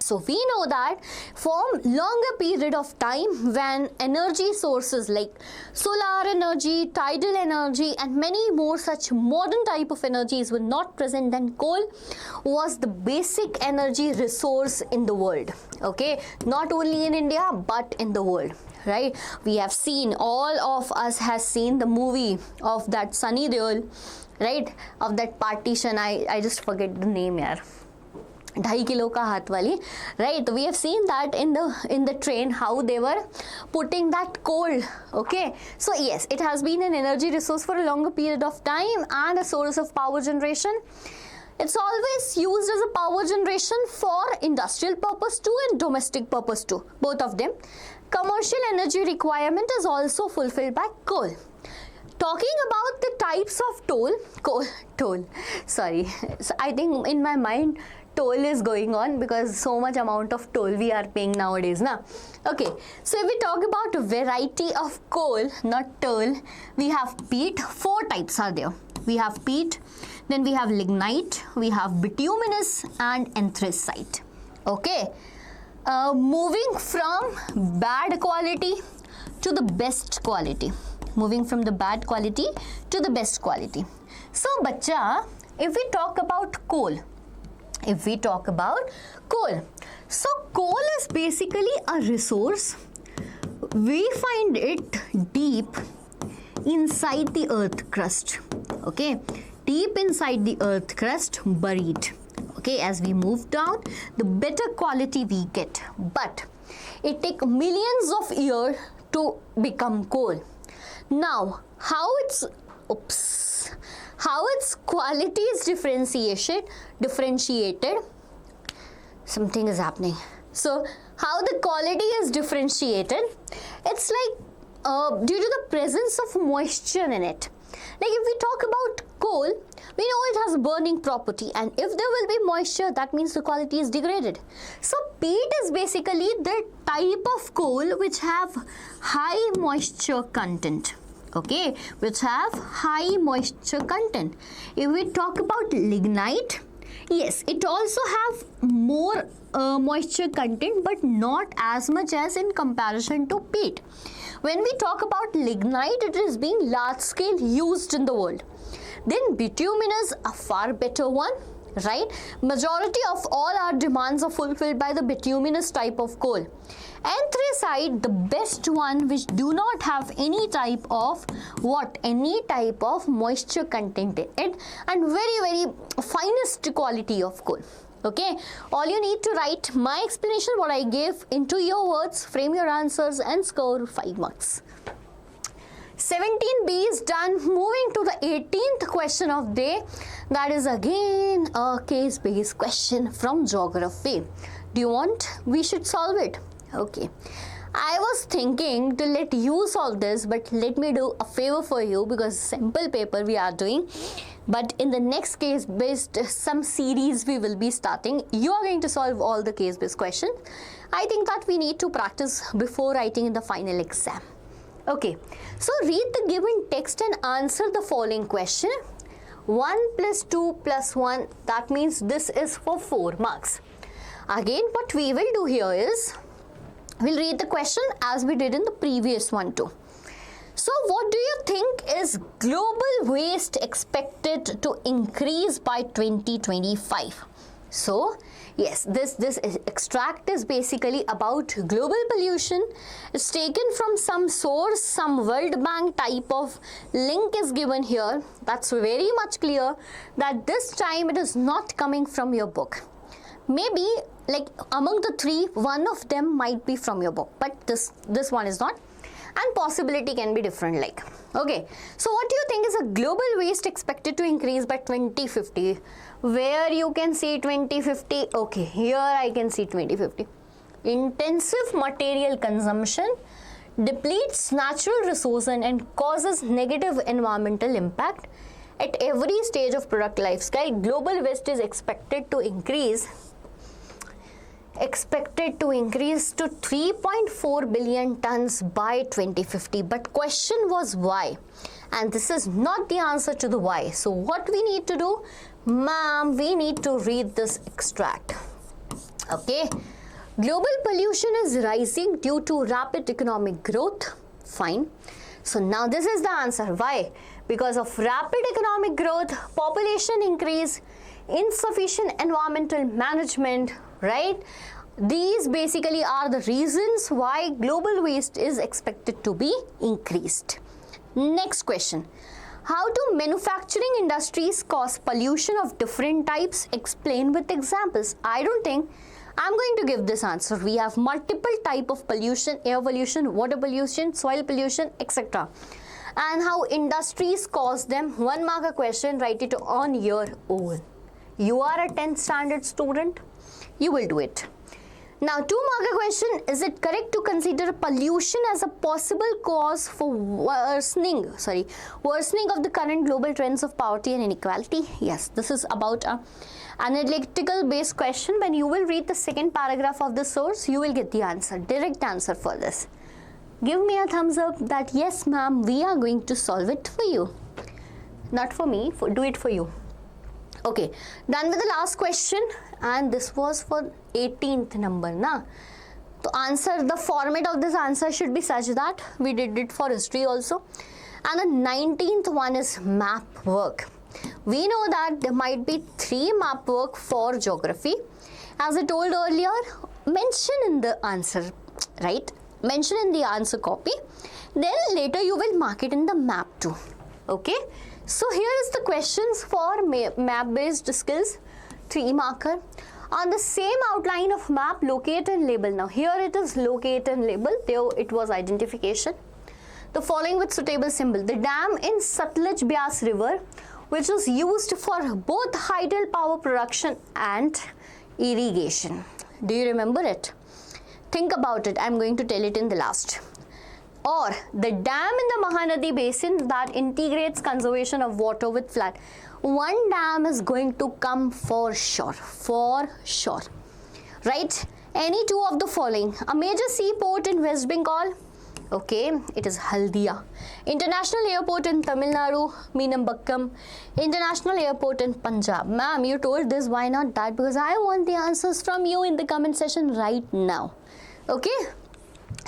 So we know that for longer period of time when energy sources like solar energy, tidal energy and many more such modern type of energies were not present, then coal was the basic energy resource in the world. Okay, not only in India but in the world. Right, we have seen, all of us has seen the movie of that Sunny Deol, right, of that partition. I just forget the name, yaar. 2.5 kilo ka haath wali, right? We have seen that in the train how they were putting that coal. Okay, so yes, it has been an energy resource for a longer period of time and a source of power generation. It's always used as a power generation for industrial purpose too and domestic purpose too, both of them. Commercial energy requirement is also fulfilled by coal. Talking about the types of toll, sorry, so I think in my mind toll is going on because so much amount of toll we are paying nowadays, na? Okay, so if we talk about variety of coal, not toll, we have peat. 4 types are there. We have peat, then we have lignite, we have bituminous and anthracite. Okay, moving from bad quality to the best quality. Moving from the bad quality to the best quality. So, bacha, if we talk about coal, so coal is basically a resource. We find it deep inside the earth crust. Okay, deep inside the earth crust, buried. Okay, as we move down, the better quality we get, but it takes millions of years to become coal. Now, how its quality is differentiated, something is happening. So, how the quality is differentiated, it's like due to the presence of moisture in it. Like if we talk about coal, we know it has a burning property, and if there will be moisture, that means the quality is degraded. So peat is basically the type of coal which have high moisture content. Okay, which have high moisture content. If we talk about lignite, yes, it also have more moisture content, but not as much as in comparison to peat. When we talk about lignite, it is being large scale used in the world. Then bituminous, a far better one, right? Majority of all our demands are fulfilled by the bituminous type of coal. Anthracite, the best one, which do not have any type of any type of moisture content in it, and very finest quality of coal. Okay, all you need to write my explanation, what I gave, into your words, frame your answers and score 5 marks. 17B is done. Moving to the 18th question of day, that is again a case-based question from geography. Do you want? We should solve it. Okay. I was thinking to let you solve this, but let me do a favor for you, because sample paper we are doing, but in the next case-based some series we will be starting. You are going to solve all the case-based questions. I think that we need to practice before writing in the final exam. Okay, so read the given text and answer the following question. 1 plus 2 plus 1, that means this is for 4 marks. Again, what we will do here is, we'll read the question as we did in the previous one too. So what do you think is global waste expected to increase by 2025? So yes, this extract is basically about global pollution. It's taken from some source, some World Bank type of link is given here. That's very much clear that this time it is not coming from your book. Maybe like among the 3, one of them might be from your book, but this one is not, and possibility can be different like. Okay, so what do you think is a global waste expected to increase by 2050? Where you can see 2050? Okay, here I can see 2050. Intensive material consumption depletes natural resources and causes negative environmental impact. At every stage of product life cycle, global waste is expected to increase to 3.4 billion tons by 2050. But question was why? And this is not the answer to the why. So what we need to do, ma'am, we need to read this extract. Okay, global pollution is rising due to rapid economic growth. Fine. So now this is the answer. Why? Because of rapid economic growth, population increase, insufficient environmental management, right? These basically are the reasons why global waste is expected to be increased. Next question. How do manufacturing industries cause pollution of different types? Explain with examples. I don't think I'm going to give this answer. We have multiple type of pollution: air pollution, water pollution, soil pollution, etc. And how industries cause them. 1 mark a question, write it on your own. You are a 10th standard student, you will do it. Now 2 mark a question, is it correct to consider pollution as a possible cause for worsening of the current global trends of poverty and inequality? Yes, this is about an analytical based question. When you will read the second paragraph of the source, you will get the answer, direct answer for this. Give me a thumbs up that yes ma'am, we are going to solve it for you. Not for me, do it for you. Okay, done with the last question, and this was for 18th number na. To answer, the format of this answer should be such that we did it for history also. And the 19th one is map work. We know that there might be 3 map work for geography. As I told earlier, mention in the answer, right? Mention in the answer copy. Then later you will mark it in the map too. Okay. So here is the questions for map-based skills, 3 marker. On the same outline of map, locate and label. Now here it is locate and label, there it was identification. The following with suitable symbol. The dam in Satluj Byas river, which was used for both hydel power production and irrigation. Do you remember it? Think about it, I am going to tell it in the last. Or the dam in the Mahanadi basin that integrates conservation of water with flood. One dam is going to come for sure, right? Any 2 of the following. A major seaport in West Bengal. Okay, it is Haldia. International airport in Tamil Nadu, Meenambakkam. International airport in Punjab. Ma'am, you told this, why not that? Because I want the answers from you in the comment section right now. Okay,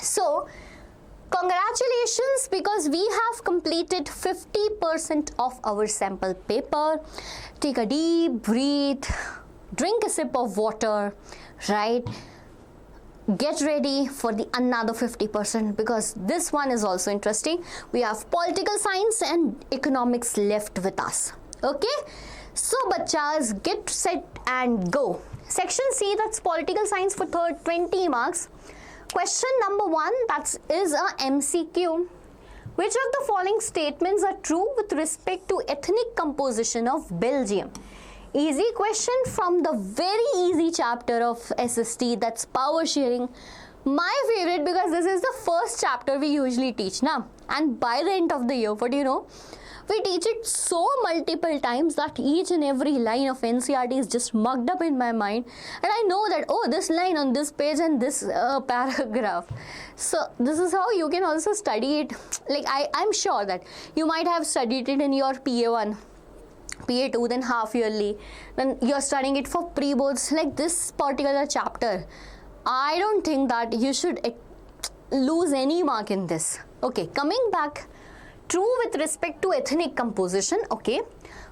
so Congratulations, because we have completed 50% of our sample paper. Take a deep breath, drink a sip of water, right? Get ready for the another 50%, because this one is also interesting. We have political science and economics left with us. Okay, so bachas, get set and go. Section C, that's political science for 20 marks. Question number 1, that is a MCQ. Which of the following statements are true with respect to ethnic composition of Belgium? Easy question from the very easy chapter of SST, that's power sharing. My favorite, because this is the first chapter we usually teach now. And by the end of the year, what do you know? We teach it so multiple times that each and every line of NCERT is just mugged up in my mind. And I know that, oh, this line on this page and this paragraph. So this is how you can also study it. Like I'm sure that you might have studied it in your PA1. PA2, then half yearly, then you're studying it for pre-boards. Like this particular chapter, I don't think that you should lose any mark in this. Okay, coming back, true with respect to ethnic composition. Okay,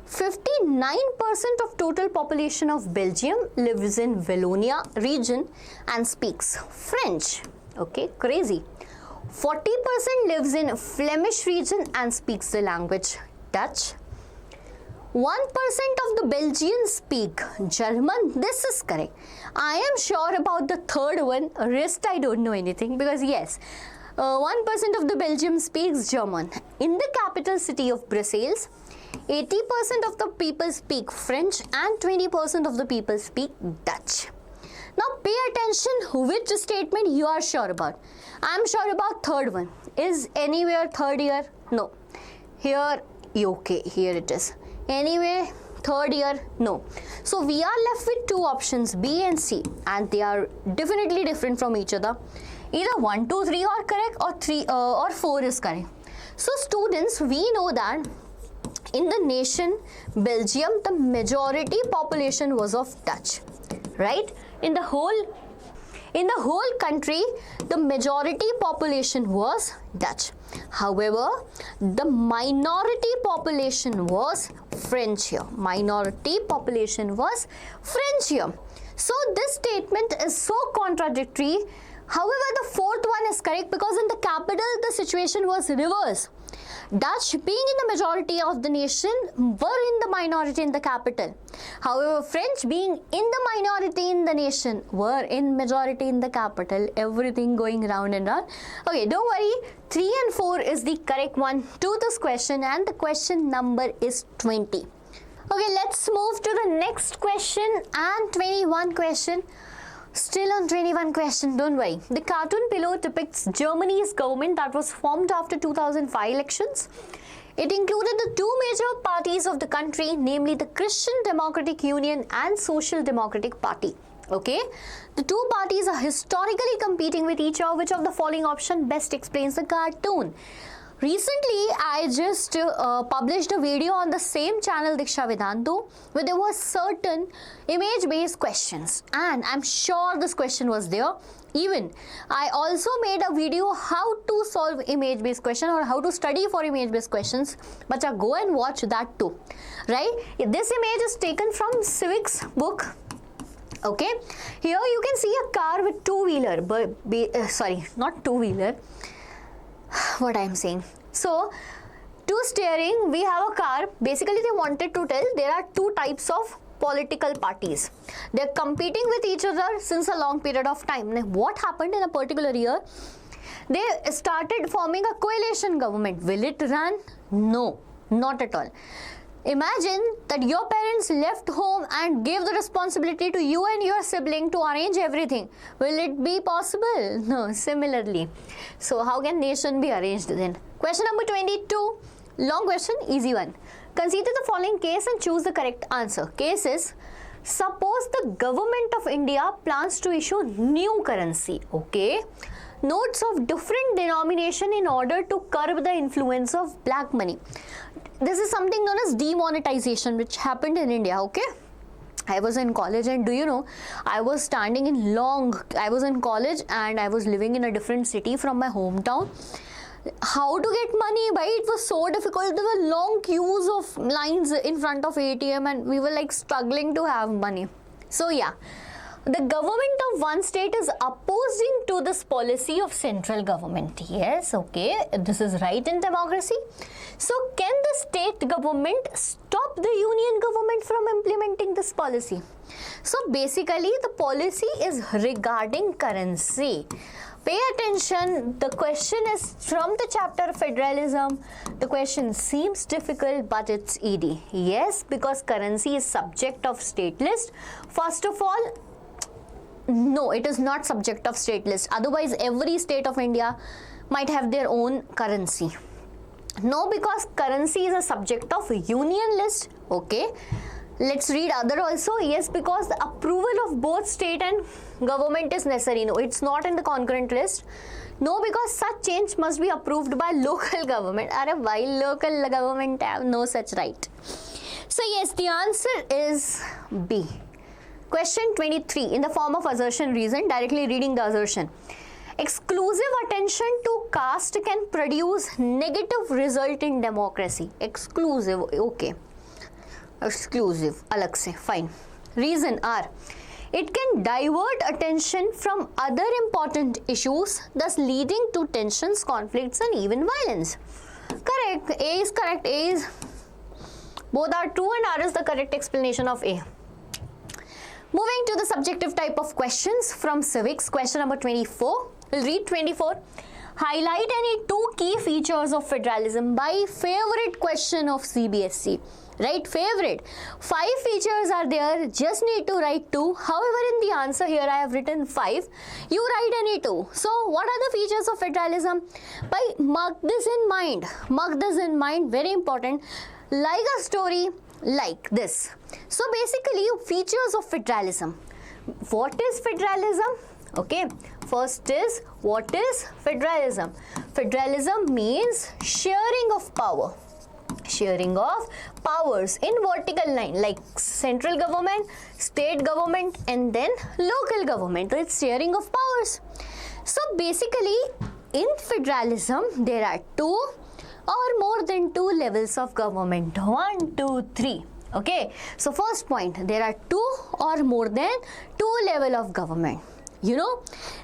59% of total population of Belgium lives in Wallonia region and speaks French. Okay, crazy. 40% lives in Flemish region and speaks the language Dutch. 1% of the Belgians speak German. This is correct. I am sure about the third one. Rest I don't know anything, because yes, 1% of the Belgium speaks German. In the capital city of Brussels, 80% of the people speak French and 20% of the people speak Dutch. Now pay attention which statement you are sure about. I am sure about third one. Is anywhere third year? No. Here, okay, here it is. Anyway, third year? No. So we are left with two options, B and C, and they are definitely different from each other. Either 1, 2, 3 are correct, or 3 or 4 is correct. So students, we know that in the nation Belgium, the majority population was of Dutch, right? In the whole country, the majority population was Dutch. However, the minority population was French here. Minority population was French here. So this statement is so contradictory. However, the fourth one is correct, because in the capital, the situation was reverse. Dutch, being in the majority of the nation, were in the minority in the capital. However, French, being in the minority in the nation, were in majority in the capital. Everything going round and round. Okay, don't worry. 3 and 4 is the correct one to this question, and the question number is 20. Okay, let's move to the next question and 21 question. Still on 21 question, don't worry. The cartoon below depicts Germany's government that was formed after 2005 elections. It included the two major parties of the country, namely the Christian Democratic Union and Social Democratic Party. Okay, the two parties are historically competing with each other. Which of the following option best explains the cartoon? Recently, I just published a video on the same channel, Deeksha Vedantu, where there were certain image-based questions, and I'm sure this question was there. Even I also made a video how to solve image-based question or how to study for image-based questions. But go and watch that too, right? This image is taken from Civics book. Okay, here you can see a car with two-wheeler, sorry, not two-wheeler. What I am saying. So, two steering, we have a car. Basically, they wanted to tell there are two types of political parties. They are competing with each other since a long period of time. Now, what happened in a particular year? They started forming a coalition government. Will it run? No, not at all. Imagine that your parents left home and gave the responsibility to you and your sibling to arrange everything. Will it be possible? No, similarly. So how can nation be arranged then? Question number 22. Long question, easy one. Consider the following case and choose the correct answer. Case is, suppose the government of India plans to issue new currency. Okay. Notes of different denomination in order to curb the influence of black money. This is something known as demonetization, which happened in India, okay? I was in college, and do you know, I was in college and I was living in a different city from my hometown. How to get money, right? It was so difficult. There were long queues of lines in front of ATM, and we were like struggling to have money. So yeah, the government of one state is opposing to this policy of central government. Yes, okay, this is right in democracy. So can the state government stop the union government from implementing this policy? So basically the policy is regarding currency. Pay attention, the question is from the chapter Federalism. The question seems difficult, but it's ED. Yes, because currency is subject of state list. First of all, no, it is not subject of state list. Otherwise, every state of India might have their own currency. No, because currency is a subject of union list. Okay. Let's read other also. Yes, because the approval of both state and government is necessary. No, it's not in the concurrent list. No, because such change must be approved by local government. Why local government have no such right? So yes, the answer is B. Question 23 in the form of assertion reason, directly reading the assertion. Exclusive attention to caste can produce negative result in democracy. Exclusive, okay. Exclusive, alag se, fine. Reason R. It can divert attention from other important issues, thus leading to tensions, conflicts, and even violence. Correct. A is correct. A is, both are true, and R is the correct explanation of A. Moving to the subjective type of questions from civics, question number 24. We'll read 24. Highlight any two key features of federalism. My favorite question of CBSE. Right, favorite. 5 features are there, just need to write 2. However, in the answer here I have written 5. You write any 2. So, what are the features of federalism? Mark this in mind. Mark this in mind, very important. Like a story like this. So, basically, features of federalism. What is federalism? Okay, first is, what is federalism? Federalism means sharing of power. Sharing of powers in vertical line, like central government, state government, and then local government. So it's sharing of powers. So basically in federalism there are 2 or more than 2 levels of government. 1, 2, 3. Okay, so first point, there are 2 or more than 2 level of government. You know,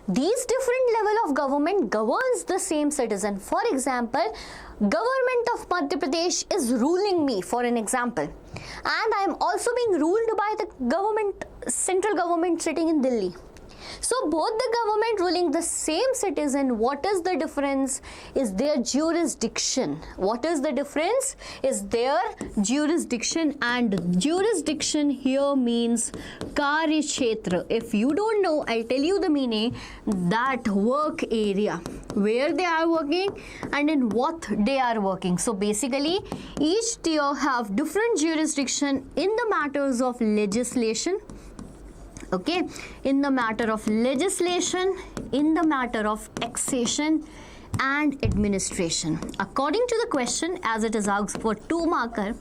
these different level of government governs the same citizen. For example, government of Madhya Pradesh is ruling me, for an example, and I am also being ruled by the government, central government sitting in Delhi. So both the government ruling the same citizen, what is the difference? Is their jurisdiction. What is the difference? Is their jurisdiction, and jurisdiction here means Karya Kshetra. If you don't know, I'll tell you the meaning, that work area, where they are working and in what they are working. So basically each tier have different jurisdiction in the matters of legislation. Okay, in the matter of legislation, in the matter of taxation and administration. According to the question, as it is asked for 2 marker,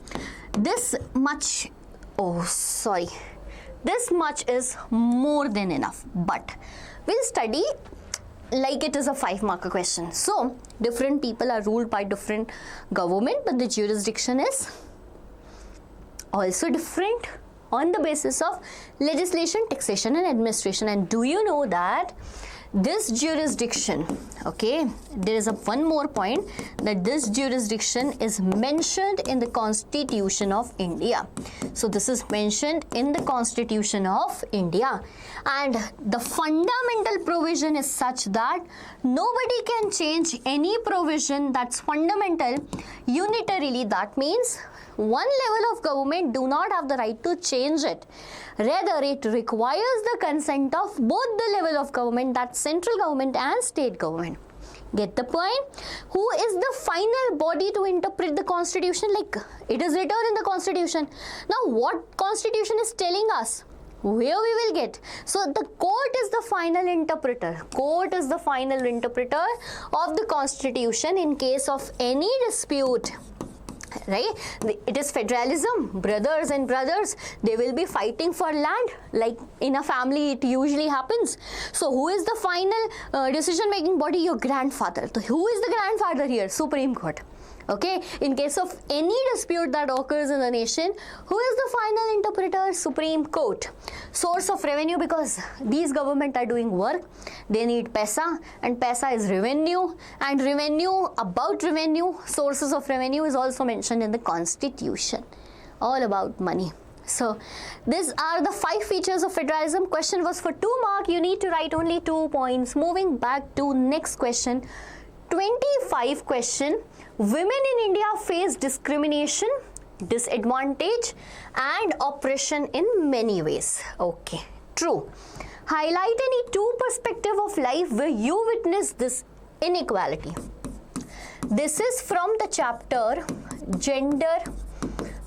this much is more than enough, but we'll study like it is a 5 marker question. So different people are ruled by different government, but the jurisdiction is also different on the basis of legislation, taxation and administration. And do you know that this jurisdiction, okay, there is one more point, that this jurisdiction is mentioned in the Constitution of India. So this is mentioned in the Constitution of India, and the fundamental provision is such that nobody can change any provision that's fundamental unitarily. That means one level of government do not have the right to change it. Rather, it requires the consent of both the level of government, that's central government and state government. Get the point? Who is the final body to interpret the constitution? Like it is written in the constitution. Now what constitution is telling us? Where we will get? So the court is the final interpreter. Court is the final interpreter of the constitution in case of any dispute. right? It is federalism, brothers and brothers, they will be fighting for land, like in a family it usually happens. So who is the final decision making body? Your grandfather. So who is the grandfather here? Supreme Court. Okay, in case of any dispute that occurs in the nation, who is the final interpreter? Supreme Court. Source of revenue, because these government are doing work, they need paisa, and paisa is revenue, and revenue, about revenue, sources of revenue is also mentioned in the constitution. All about money. So these are the 5 features of federalism. Question was for 2 marks. You need to write only 2 points. Moving back to next question. 25 question. Women in India face discrimination, disadvantage and oppression in many ways. Okay, true. Highlight any 2 perspectives of life where you witness this inequality. This is from the chapter Gender,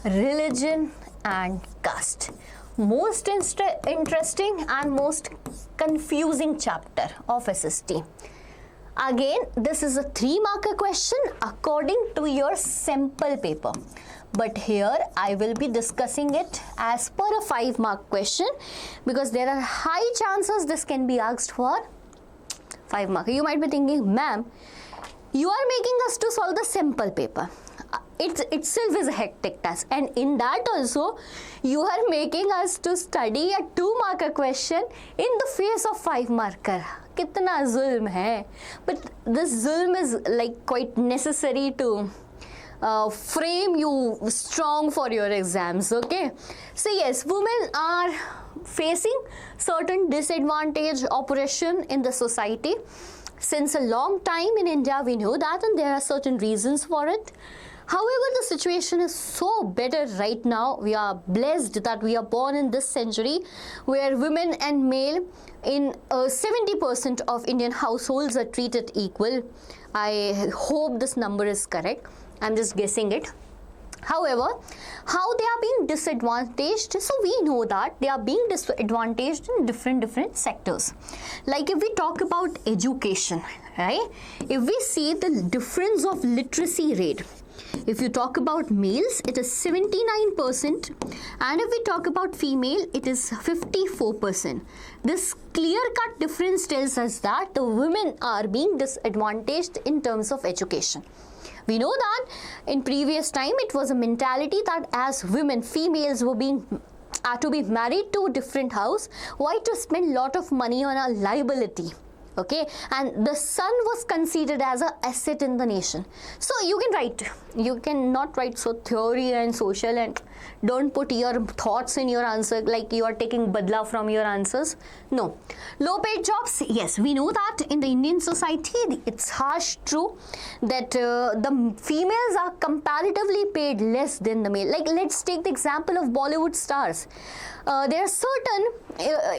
Religion and Caste. Most interesting and most confusing chapter of SST. Again, this is a 3-marker question according to your sample paper. But here I will be discussing it as per a 5-mark question, because there are high chances this can be asked for 5 marks. You might be thinking, ma'am, you are making us to solve the sample paper. It itself is a hectic task, and in that also you are making us to study a 2-marker question in the face of 5-marker. Kitna zulm hai. But this zulm is like quite necessary to frame you strong for your exams. Okay, so yes, women are facing certain disadvantage, oppression in the society since a long time in India. We know that, and there are certain reasons for it. However, the situation is so better right now. We are blessed that we are born in this century where women and male in 70% of Indian households are treated equal. I hope this number is correct. I'm just guessing it. However, how they are being disadvantaged? So we know that they are being disadvantaged in different sectors. Like if we talk about education, right? If we see the difference of literacy rate, if you talk about males, it is 79%, and if we talk about female, it is 54%. This clear-cut difference tells us that the women are being disadvantaged in terms of education. We know that in previous time it was a mentality that as women, females were to be married to a different house, why to spend lot of money on a liability? Okay, and the son was considered as an asset in the nation. So you can write, you cannot write so theory and social and don't put your thoughts in your answer like you are taking badla from your answers. No. Low paid jobs, yes, we know that in the Indian society it's harsh true that the females are comparatively paid less than the male. Like let's take the example of Bollywood stars. There are certain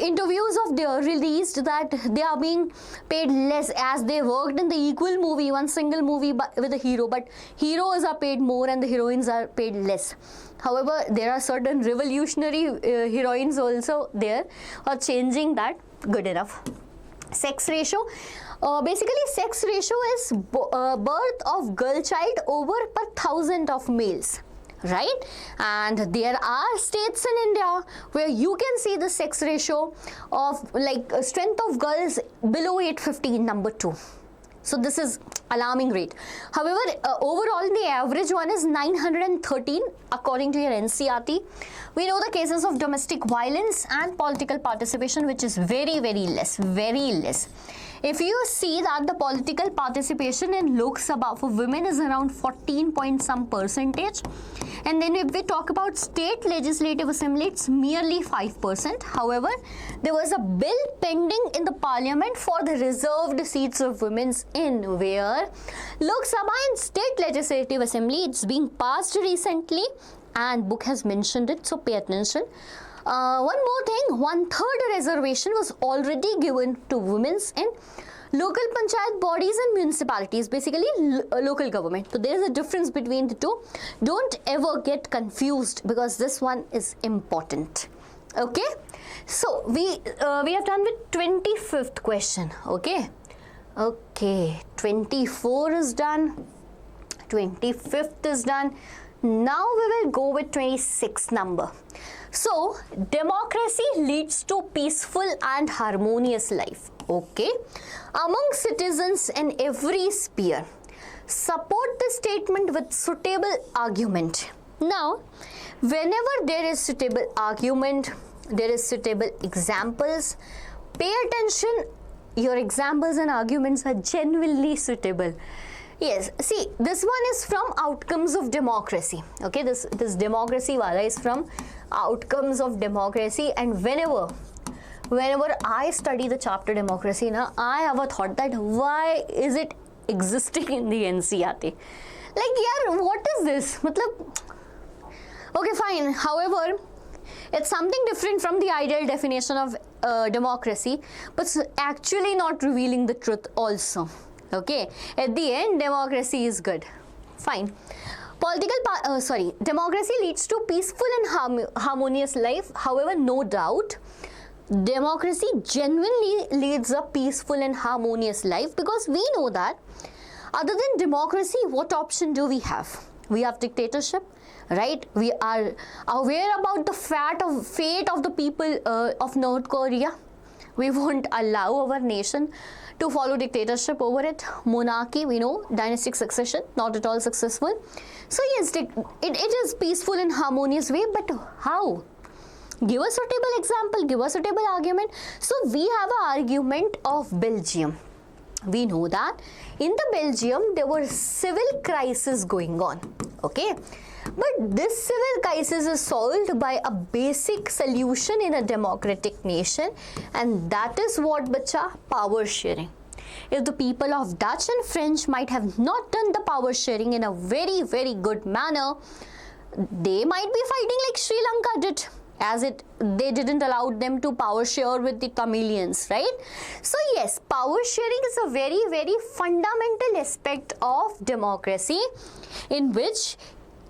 interviews of theirs released that they are being paid less as they worked in the equal movie, one single movie with a hero, but heroes are paid more and the heroines are paid less. However, there are certain revolutionary heroines also there are changing that. Good enough. Sex ratio. Basically, sex ratio is birth of girl child over per 1,000 of males. Right, and there are states in India where you can see the sex ratio of like strength of girls below 850 number 2. So this is alarming rate. However, overall the average one is 913 according to your NCERT. We know the cases of domestic violence and political participation, which is very less, very less. If you see that the political participation in Lok Sabha for women is around 14 point some percentage, and then if we talk about state legislative assembly, it's merely 5%. However, there was a bill pending in the parliament for the reserved seats of women in where Lok Sabha and state legislative assembly, it's being passed recently and book has mentioned it, so pay attention. One more thing, 1/3 reservation was already given to women in local panchayat bodies and municipalities, basically local government. So there is a difference between the two. Don't ever get confused because this one is important. Okay, so we have done with 25th question. Okay, 24 is done, 25th is done. Now we will go with 26 number. So, democracy leads to peaceful and harmonious life. Okay. Among citizens in every sphere. Support the statement with suitable argument. Now, whenever there is suitable argument, there is suitable examples, pay attention, your examples and arguments are genuinely suitable. Yes, see, this one is from Outcomes of Democracy. Okay, this democracy wala is from Outcomes of Democracy, and whenever I study the chapter democracy, I have a thought that why is it existing in the NCERT? Like, yeah, what is this? Matlab, okay, fine. However, it's something different from the ideal definition of democracy, but it's actually not revealing the truth also. Okay, at the end, democracy is good. Fine. Democracy leads to peaceful and harmonious life. However, no doubt, democracy genuinely leads a peaceful and harmonious life, because we know that other than democracy, what option do we have? We have dictatorship, right? We are aware about the fate of the people of North Korea. We won't allow our nation to follow dictatorship over it. Monarchy, we know, dynastic succession, not at all successful. So yes, it is peaceful and harmonious way, but how? Give a suitable example, give a suitable argument. So we have an argument of Belgium. We know that in the Belgium there were civil crisis going on. Okay, but this civil crisis is solved by a basic solution in a democratic nation, and that is what, bacha, power sharing. If the people of Dutch and French might have not done the power sharing in a very, very good manner, they might be fighting like Sri Lanka did, as they didn't allow them to power share with the Tamilians, right? So yes, power sharing is a very, very fundamental aspect of democracy, in which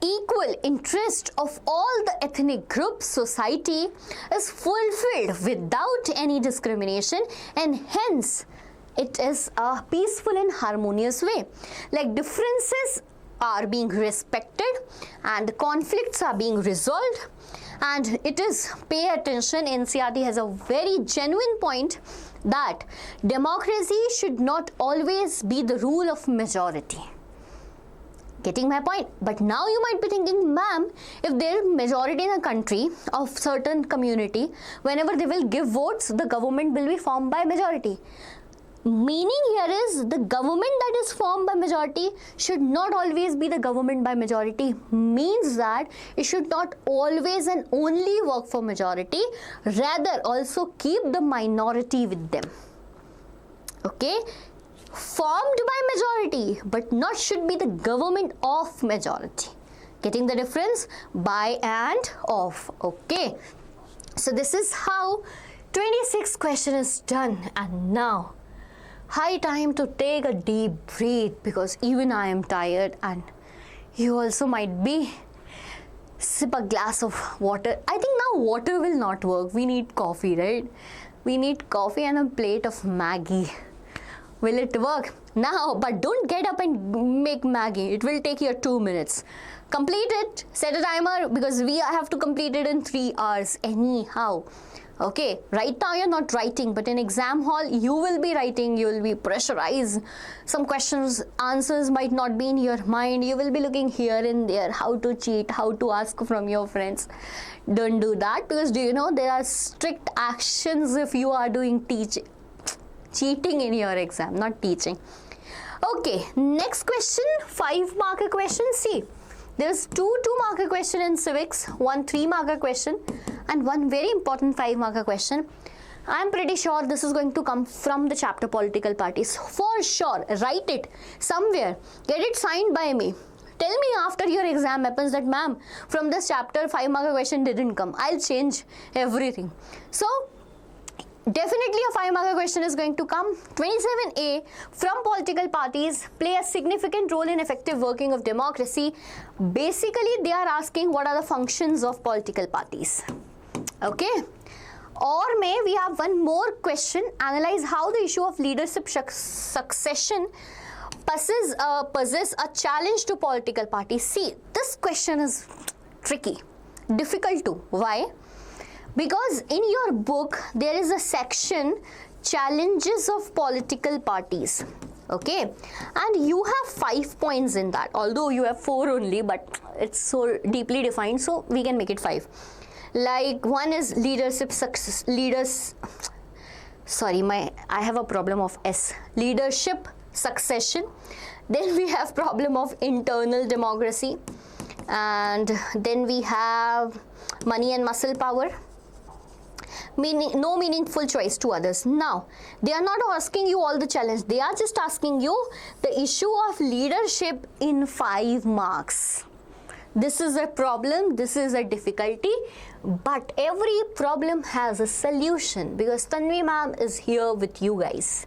equal interest of all the ethnic groups, society is fulfilled without any discrimination, and hence it is a peaceful and harmonious way. Like, differences are being respected and conflicts are being resolved, and it is, pay attention, NCERT has a very genuine point that democracy should not always be the rule of majority. Getting my point? But now you might be thinking, ma'am, if there is majority in a country of certain community, whenever they will give votes, the government will be formed by majority. Meaning here is, the government that is formed by majority should not always be the government by majority. Means that it should not always and only work for majority, rather also keep the minority with them. Okay, formed by majority, but not should be the government of majority. Getting the difference? By and of. Okay, so this is how 26th question is done. And now high time to take a deep breath, because even I am tired and you also might be. Sip a glass of water. I think now water will not work. We need coffee, right? We need coffee and a plate of Maggie. Will it work? Now, but don't get up and make Maggie. It will take you 2 minutes. Complete it. Set a timer, because we have to complete it in 3 hours anyhow. Okay, right now you're not writing, but in exam hall you will be writing, you will be pressurized. Some questions, answers might not be in your mind. You will be looking here and there, how to cheat, how to ask from your friends. Don't do that, because do you know there are strict actions if you are doing cheating in your exam, not teaching. Okay, next question, 5-marker question. See, there's 2 2-marker question in civics, 1 3-marker question, and 1 very important 5-marker question. I'm pretty sure this is going to come from the chapter political parties. For sure, write it somewhere. Get it signed by me. Tell me after your exam happens that, ma'am, from this chapter 5-marker question didn't come. I'll change everything. So, definitely a 5-marker question is going to come. 27A, from political parties play a significant role in effective working of democracy. Basically, they are asking what are the functions of political parties. Okay. Or may we have one more question, analyze how the issue of leadership succession possess a challenge to political parties? See, this question is tricky, difficult too. Why? Because in your book there is a section challenges of political parties. Okay, and you have 5 points in that, although you have 4 only, but it's so deeply defined, so we can make it 5. Like, one is leadership success, I have a problem of S, leadership succession. Then we have problem of internal democracy, and then we have money and muscle power, meaning no meaningful choice to others. Now, they are not asking you all the challenge, they are just asking you the issue of leadership in 5 marks. This is a problem, this is a difficulty, but every problem has a solution because Tanvi Ma'am is here with you guys.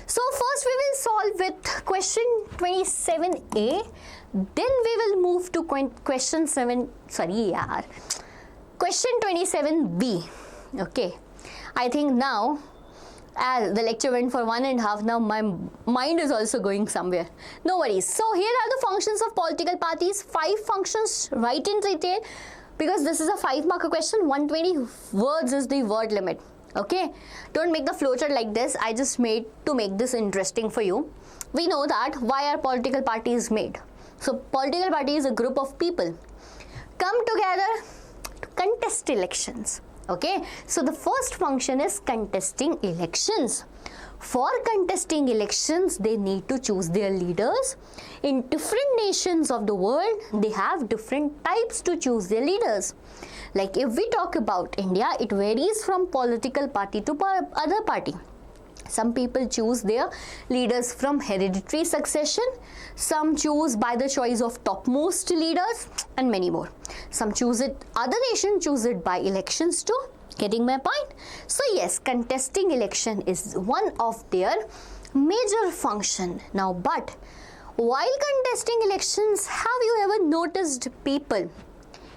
So first we will solve with question 27A, then we will move to question 27B. Okay, I think now as the lecture went for 1.5, now my mind is also going somewhere. No worries. So here are the functions of political parties. 5 functions, write in detail, because this is a 5-marker question. 120 words is the word limit. Okay, don't make the flowchart like this. I just made to make this interesting for you. We know that why are political parties made. So political party is a group of people come together to contest elections. Okay, so the first function is contesting elections. For contesting elections, they need to choose their leaders. In different nations of the world, they have different types to choose their leaders. Like if we talk about India, it varies from political party to other party. Some people choose their leaders from hereditary succession, some choose by the choice of topmost leaders, and many more. Some choose it, other nations choose it by elections too. Getting my point? So yes, contesting election is one of their major function. Now, but while contesting elections, have you ever noticed people,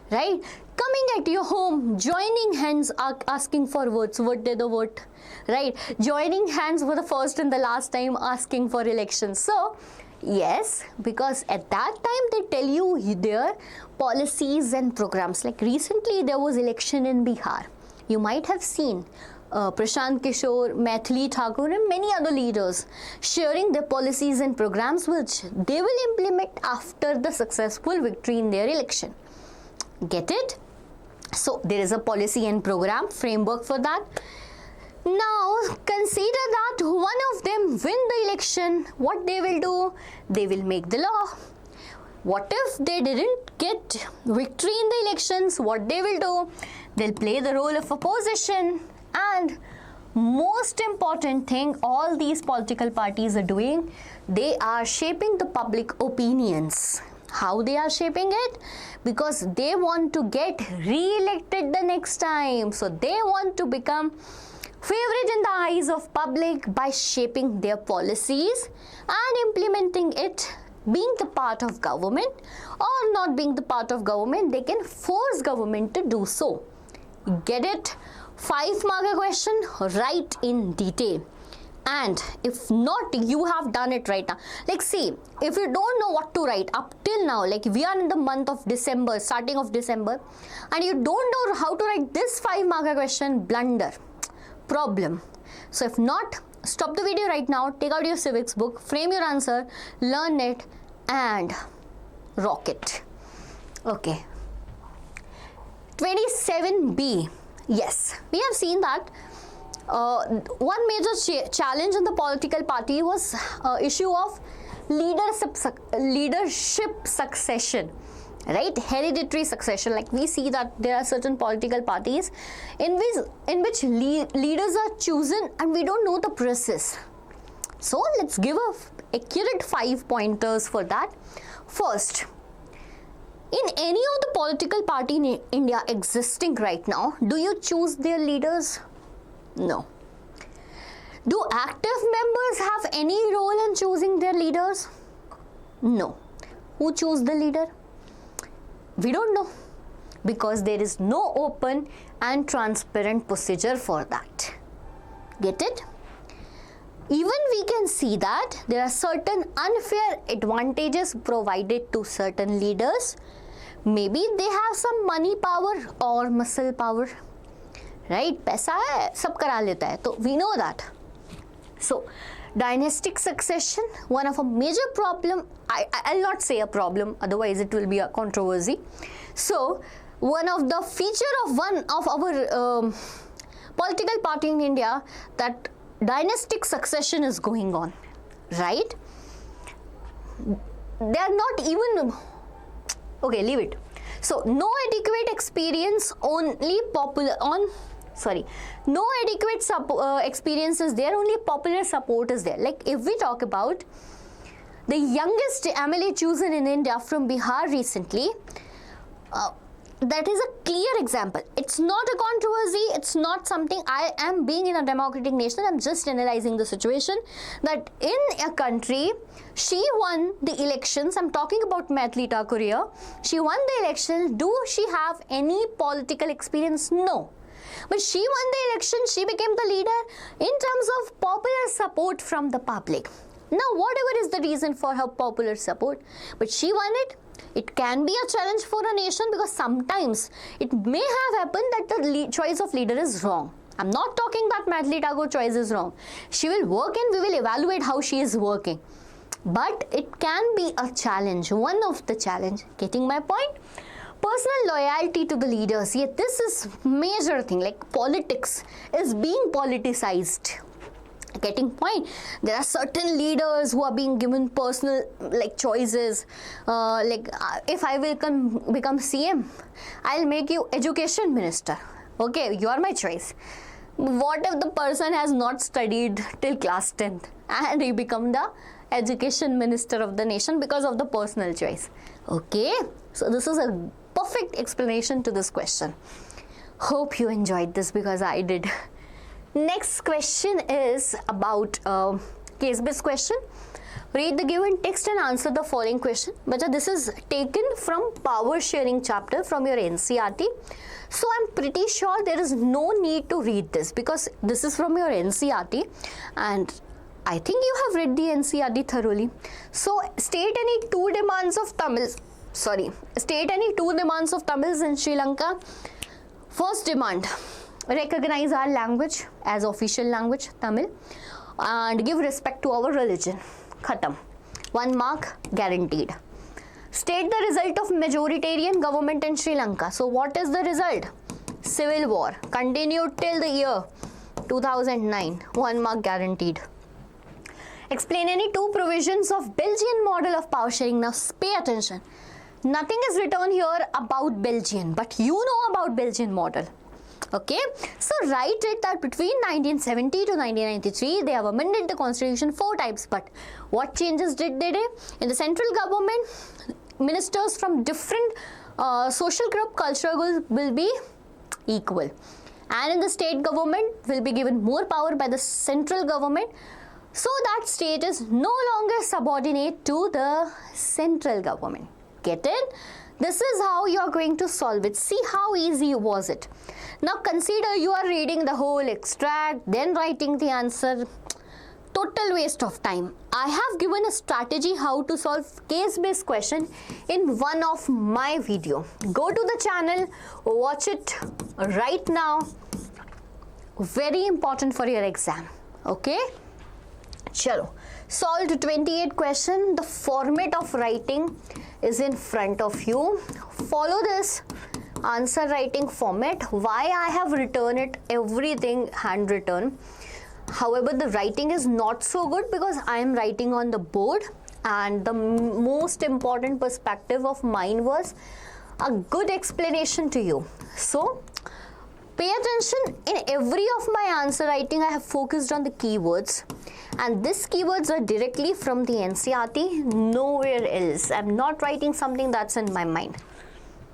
right, coming at your home, joining hands, asking for votes, what did the vote, right, joining hands for the first and the last time, asking for elections. So yes, because at that time they tell you their policies and programs. Like recently there was election in Bihar. You might have seen Prashant Kishore, Maithili Thakur and many other leaders sharing their policies and programs which they will implement after the successful victory in their election. Get it? So there is a policy and program framework for that. Now consider that one of them win the election. What they will do? They will make the law. What if they didn't get victory in the elections? What they will do? They'll play the role of opposition. And most important thing all these political parties are doing, they are shaping the public opinions. How they are shaping it? Because they want to get re-elected the next time. So they want to become favorite in the eyes of public by shaping their policies and implementing it. Being the part of government or not being the part of government, they can force government to do so. Get it? 5-marker question, write in detail. And if not, you have done it right now. Like see, if you don't know what to write up till now, like we are in the month of December, starting of December, and you don't know how to write this 5-marker question, blunder, problem. So if not, stop the video right now, take out your civics book, frame your answer, learn it and rock it. Okay. 27B. Yes, we have seen that one major challenge in the political party was issue of leadership succession, right? Hereditary succession. Like we see that there are certain political parties in which leaders are chosen and we don't know the process. So let's give a accurate 5 pointers for that. First, in any of the political party in India existing right now, do you choose their leaders? No. Do active members have any role in choosing their leaders? No. Who choose the leader? We don't know, because there is no open and transparent procedure for that. Get it? even we can see that there are certain unfair advantages provided to certain leaders. Maybe they have some money power or muscle power, right? पैसा है, सब करा लेता है, तो we know that. So, dynastic succession, one of a major problem, I'll not say a problem, otherwise it will be a controversy. So, one of the feature of one of our political party in India, that dynastic succession is going on, right? They are not even, okay, leave it. So, no adequate experience, only popular on, sorry, no adequate experience is there, only popular support is there. Like if we talk about the youngest MLA chosen in India from Bihar recently, that is a clear example. It's not a controversy, it's not something, I am being in a democratic nation, I'm just analyzing the situation, that in a country, she won the elections. I'm talking about Maithili Thakur here. She won the elections. Do she have any political experience? No. But she won the election, she became the leader in terms of popular support from the public. Now, whatever is the reason for her popular support, but she won it. It can be a challenge for a nation, because sometimes it may have happened that the choice of leader is wrong. I'm not talking that Maithili Thakur choice is wrong. She will work and we will evaluate how she is working. But it can be a challenge, one of the challenge. Getting my point? Personal loyalty to the leaders. Yet this is major thing, like politics is being politicized. Getting point? There are certain leaders who are being given personal like choices, if I will become CM, I'll make you education minister. Okay, you are my choice. What if the person has not studied till class 10th and he become the education minister of the nation because of the personal choice? Okay, so this is a perfect explanation to this question. Hope you enjoyed this, because I did. Next question is about case-based question. Read the given text and answer the following question. But this is taken from power sharing chapter from your NCERT. So I'm pretty sure there is no need to read this, because this is from your NCERT and I think you have read the NCERT thoroughly. So state any two demands of Tamils in Sri Lanka. First demand, recognize our language as official language, Tamil, and give respect to our religion. Khatam. 1 mark guaranteed. State the result of majoritarian government in Sri Lanka. So what is the result? Civil war continued till the year 2009. 1 mark guaranteed. Explain any two provisions of Belgian model of power sharing. Now pay attention. Nothing is written here about Belgian, but you know about Belgian model. Okay, so write it that between 1970 to 1993 they have amended the constitution 4 times. But what changes did they do? In the central government, ministers from different social group, cultural group will be equal, and in the state government will be given more power by the central government, so that state is no longer subordinate to the central government. Get it? This is how you are going to solve it. See how easy was it. Now consider you are reading the whole extract, then writing the answer. Total waste of time. I have given a strategy how to solve case-based question in one of my video. Go to the channel, watch it right now. Very important for your exam. Okay? Chalo. Solved 28 question. The format of writing is in front of you. Follow this answer writing format. Why I have written it, everything handwritten. However, the writing is not so good because I am writing on the board, and the most important perspective of mine was a good explanation to you. So pay attention. In every of my answer writing I have focused on the keywords, and these keywords are directly from the NCERT, nowhere else. I'm not writing something that's in my mind.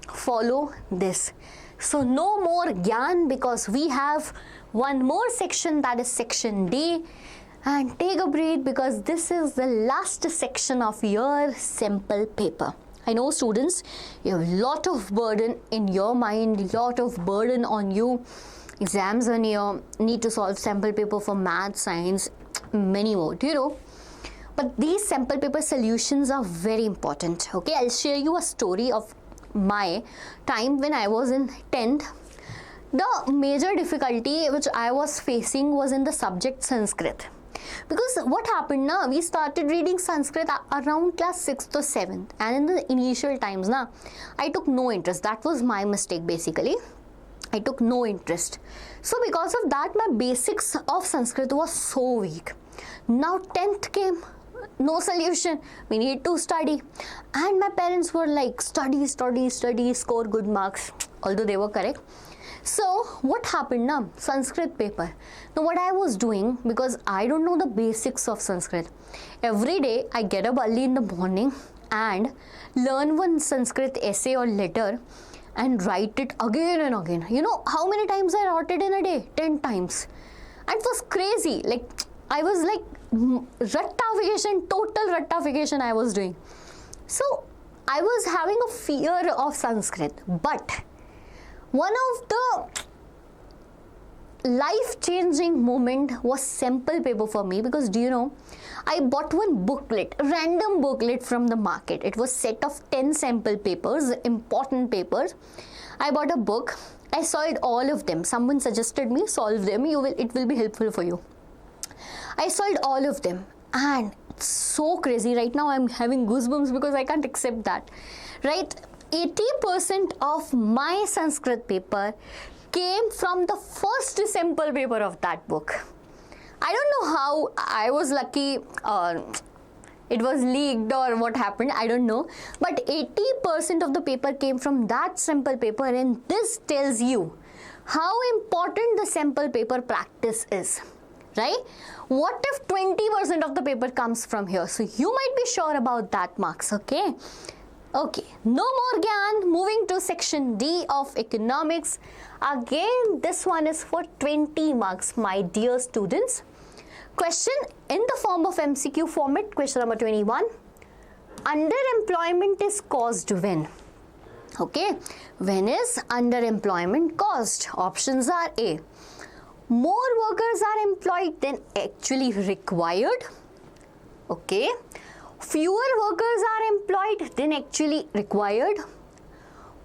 Follow this. So no more gyan, because we have one more section, that is section D, and take a breath because this is the last section of your sample paper. I know students, you have a lot of burden in your mind, lot of burden on you. Exams are near, need to solve sample paper for math, science, many more, do you know? But these sample paper solutions are very important. Okay, I'll share you a story of my time when I was in 10th. The major difficulty which I was facing was in the subject Sanskrit. Because what happened now, we started reading Sanskrit around class 6th or 7th, and in the initial times now, I took no interest. That was my mistake basically. I took no interest. So because of that, my basics of Sanskrit was so weak. Now 10th came, no solution, we need to study, and my parents were like, study, score good marks, although they were correct. So what happened now? Sanskrit paper. Now what I was doing, because I don't know the basics of Sanskrit, every day I get up early in the morning and learn one Sanskrit essay or letter and write it again and again. You know how many times I wrote it in a day? 10 times. And it was crazy. Like, I was like, rattafication, total rattafication I was doing. So I was having a fear of Sanskrit, but one of the life-changing moment was sample paper for me, because do you know, I bought one booklet, a random booklet from the market. It was set of 10 sample papers, important papers. I bought a book. I solved all of them. Someone suggested me, solve them. It will be helpful for you. I solved all of them, and it's so crazy. Right now I'm having goosebumps because I can't accept that. Right? 80% of my Sanskrit paper came from the first sample paper of that book. I don't know how I was lucky, or it was leaked, or what happened, I don't know. But 80% of the paper came from that sample paper, and this tells you how important the sample paper practice is. Right? What if 20% of the paper comes from here? So you might be sure about that marks, okay? Okay, no more Gyan. Moving to section D of economics. Again, this one is for 20 marks, my dear students. Question in the form of MCQ format, question number 21. Underemployment is caused when? Okay, when is underemployment caused? Options are A, more workers are employed than actually required. Okay. Fewer workers are employed than actually required.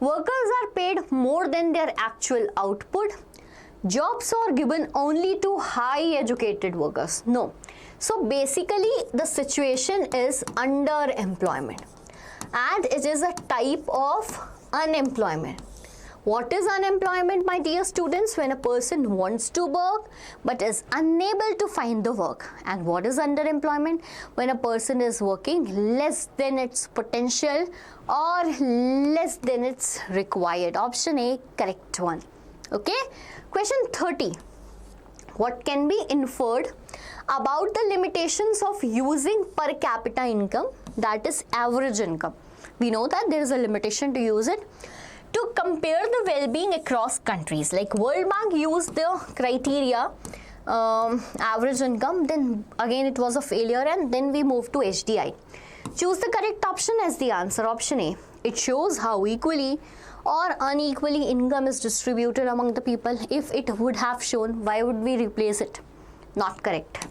Workers are paid more than their actual output. Jobs are given only to high educated workers. No. So basically the situation is underemployment, and it is a type of unemployment. What is unemployment, my dear students? When a person wants to work but is unable to find the work. And what is underemployment? When a person is working less than its potential or less than its required. Option A, correct one. Okay. Question 30. What can be inferred about the limitations of using per capita income, that is average income? We know that there is a limitation to use it. To compare the well-being across countries, like World Bank used the criteria average income, then again it was a failure, and then we moved to HDI. Choose the correct option as the answer. Option A. It shows how equally or unequally income is distributed among the people. If it would have shown, why would we replace it? Not correct.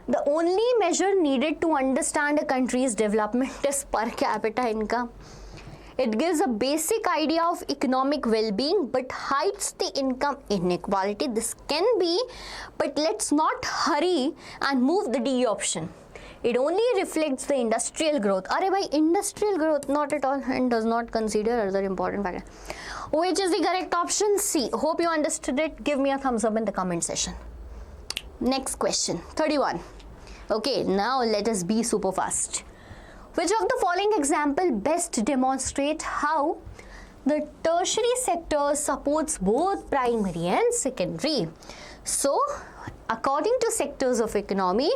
The only measure needed to understand a country's development is per capita income. It gives a basic idea of economic well-being but hides the income inequality. This can be, but let's not hurry and move the D option. It only reflects the industrial growth. Arey bhai, industrial growth, not at all, and does not consider other important factors. Which is the correct option? C. Hope you understood it. Give me a thumbs up in the comment section. Next question, 31. Okay, now let us be super fast. Which of the following example best demonstrate how the tertiary sector supports both primary and secondary? So, according to sectors of economy,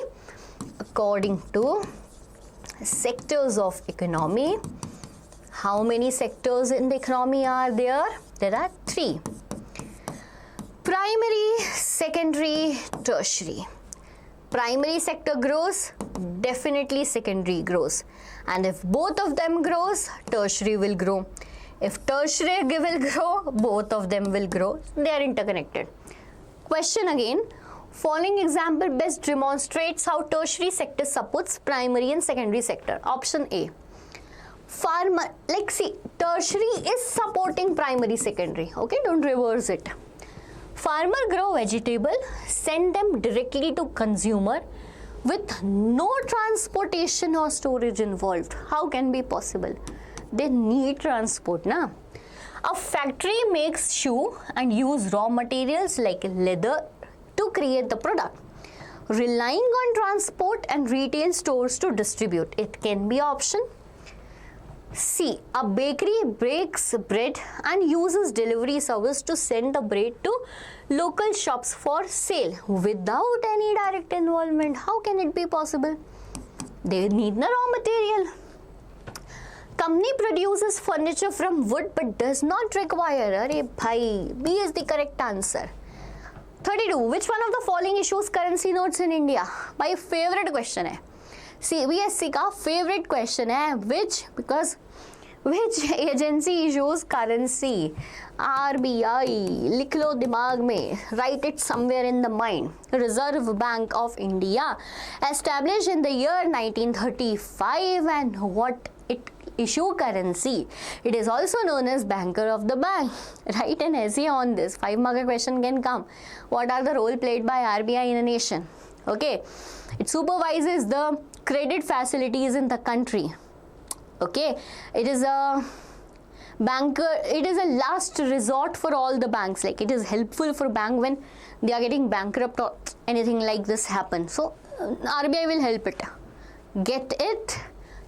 how many sectors in the economy are there? There are 3. Primary, secondary, tertiary. Primary sector grows, definitely secondary grows. And if both of them grows, tertiary will grow. If tertiary will grow, both of them will grow. They are interconnected. Question again, Following example best demonstrates how tertiary sector supports primary and secondary sector. Option A. Farmer, like see, tertiary is supporting primary, secondary. Okay, don't reverse it. Farmer grow vegetable, send them directly to consumer with no transportation or storage involved. How can be possible? They need transport, na? A factory makes shoe and use raw materials like leather to create the product, relying on transport and retail stores to distribute. It can be option C. A bakery bakes bread and uses delivery service to send the bread to local shops for sale without any direct involvement. How can it be possible? They need the raw material. Company produces furniture from wood but does not require. Arey bhai, B is the correct answer. 32. Which one of the following issues currency notes in India? My favorite question hai. CBSE का favorite question है which agency issues currency? RBI. लिख लो दिमाग में. Write it somewhere in the mind. Reserve Bank of India, established in the year 1935, and what it issue currency. It is also known as banker of the bank. Write an essay on this. 5-mark question can come. What are the role played by RBI in a nation? Okay, it supervises the credit facilities in the country. Okay, it is a banker, it is a last resort for all the banks. Like it is helpful for bank when they are getting bankrupt or anything like this happen. So RBI will help it. Get it?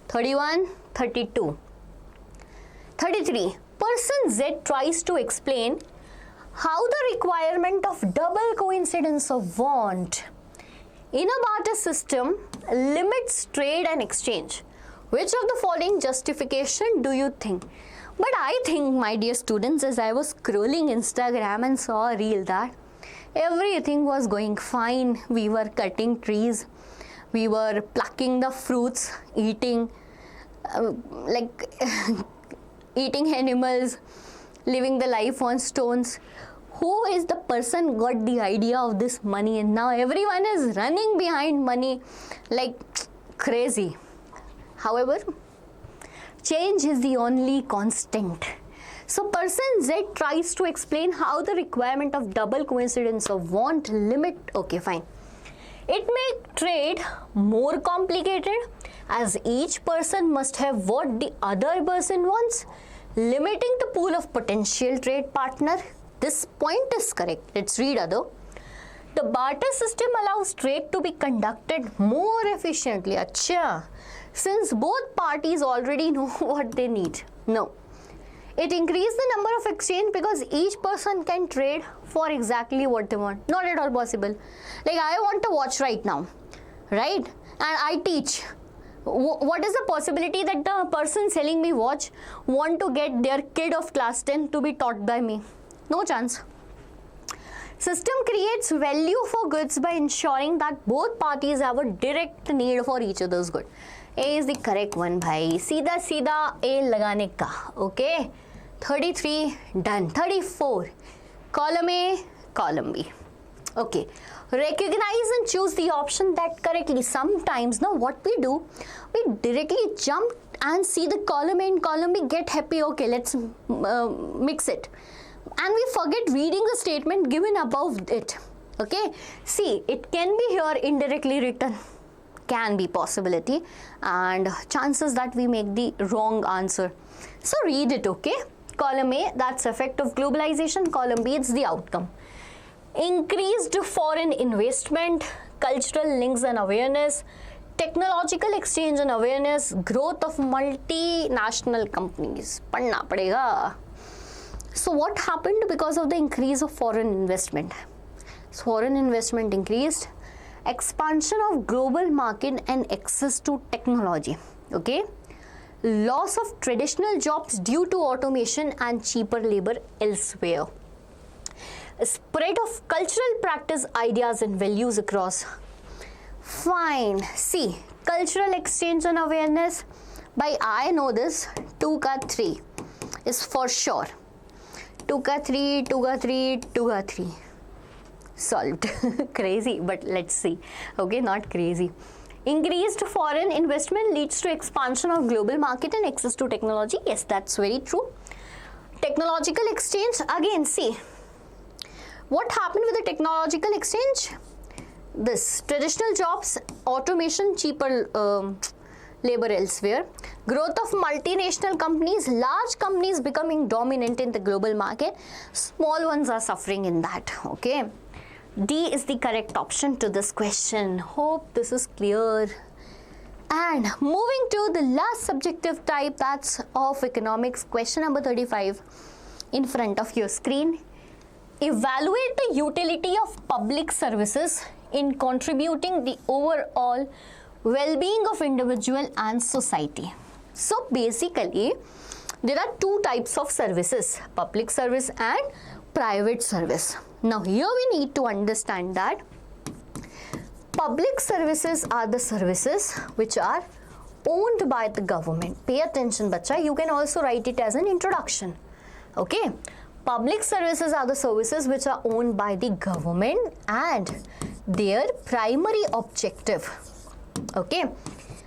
31, 32. 33. Person Z tries to explain how the requirement of double coincidence of want in a barter system limits trade and exchange. Which of the following justification do you think? But I think, my dear students, as I was scrolling Instagram and saw a reel that everything was going fine. We were cutting trees, we were plucking the fruits, eating eating animals, living the life on stones. Who is the person got the idea of this money, and now everyone is running behind money like crazy. However, change is the only constant. So person Z tries to explain how the requirement of double coincidence of want limit. Okay, fine. It make trade more complicated as each person must have what the other person wants, limiting the pool of potential trade partner. This point is correct. Let's read other. The barter system allows trade to be conducted more efficiently. Acha, since both parties already know what they need. No. It increases the number of exchange because each person can trade for exactly what they want. Not at all possible. Like I want a watch right now, right? And I teach. What is the possibility that the person selling me watch want to get their kid of class 10 to be taught by me? No chance. System creates value for goods by ensuring that both parties have a direct need for each other's good. A is the correct one, bhai. सीधा सीधा A लगाने का. Okay. 33 done. 34. Column A, column B. Okay. Recognize and choose the option that correctly. Sometimes now what we do, we directly jump and see the column A and column B, get happy. Okay, let's mix it. And we forget reading the statement given above it. Okay. See, it can be here indirectly written. Can be possibility, and chances that we make the wrong answer. So read it, okay? Column A, that's effect of globalization. Column B, it's the outcome. Increased foreign investment, cultural links and awareness, technological exchange and awareness, growth of multinational companies. Padna padega. So what happened because of the increase of foreign investment? So foreign investment increased. Expansion of global market and access to technology. Okay. Loss of traditional jobs due to automation and cheaper labor elsewhere. Spread of cultural practice, ideas and values across. Fine. See, cultural exchange and awareness. By I know this, 2 ka 3 is for sure. 2 ka 3, 2 ka 3, 2 ka 3. solved. Crazy, but let's see. Okay, not crazy. Increased foreign investment leads to expansion of global market and access to technology. Yes, that's very true. Technological exchange, again, see. What happened with the technological exchange? This traditional jobs, automation, cheaper labor elsewhere, growth of multinational companies, large companies becoming dominant in the global market, small ones are suffering in that. Okay, D is the correct option to this question. Hope this is clear. And moving to the last subjective type, that's of economics, question number 35 in front of your screen. Evaluate the utility of public services in contributing the overall well-being of individual and society. So basically, there are two types of services, public service and private service. Now here we need to understand that public services are the services which are owned by the government. Pay attention, bacha. You can also write it as an introduction. Okay. Public services are the services which are owned by the government and their primary objective. Okay.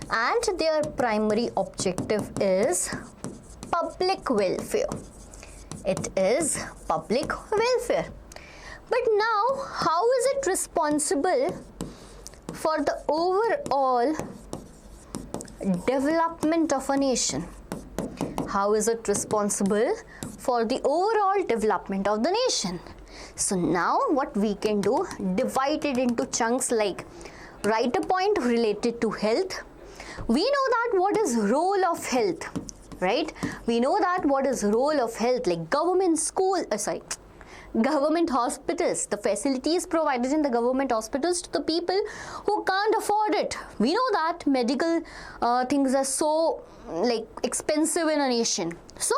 And their primary objective is public welfare. It is public welfare. But now, how is it responsible for the overall development of a nation? How is it responsible for the overall development of the nation? So now what we can do, divide it into chunks like write a point related to health. We know that what is role of health, right? We know that what is role of health, like government school, government hospitals, the facilities provided in the government hospitals to the people who can't afford it. We know that medical things are so expensive in a nation. So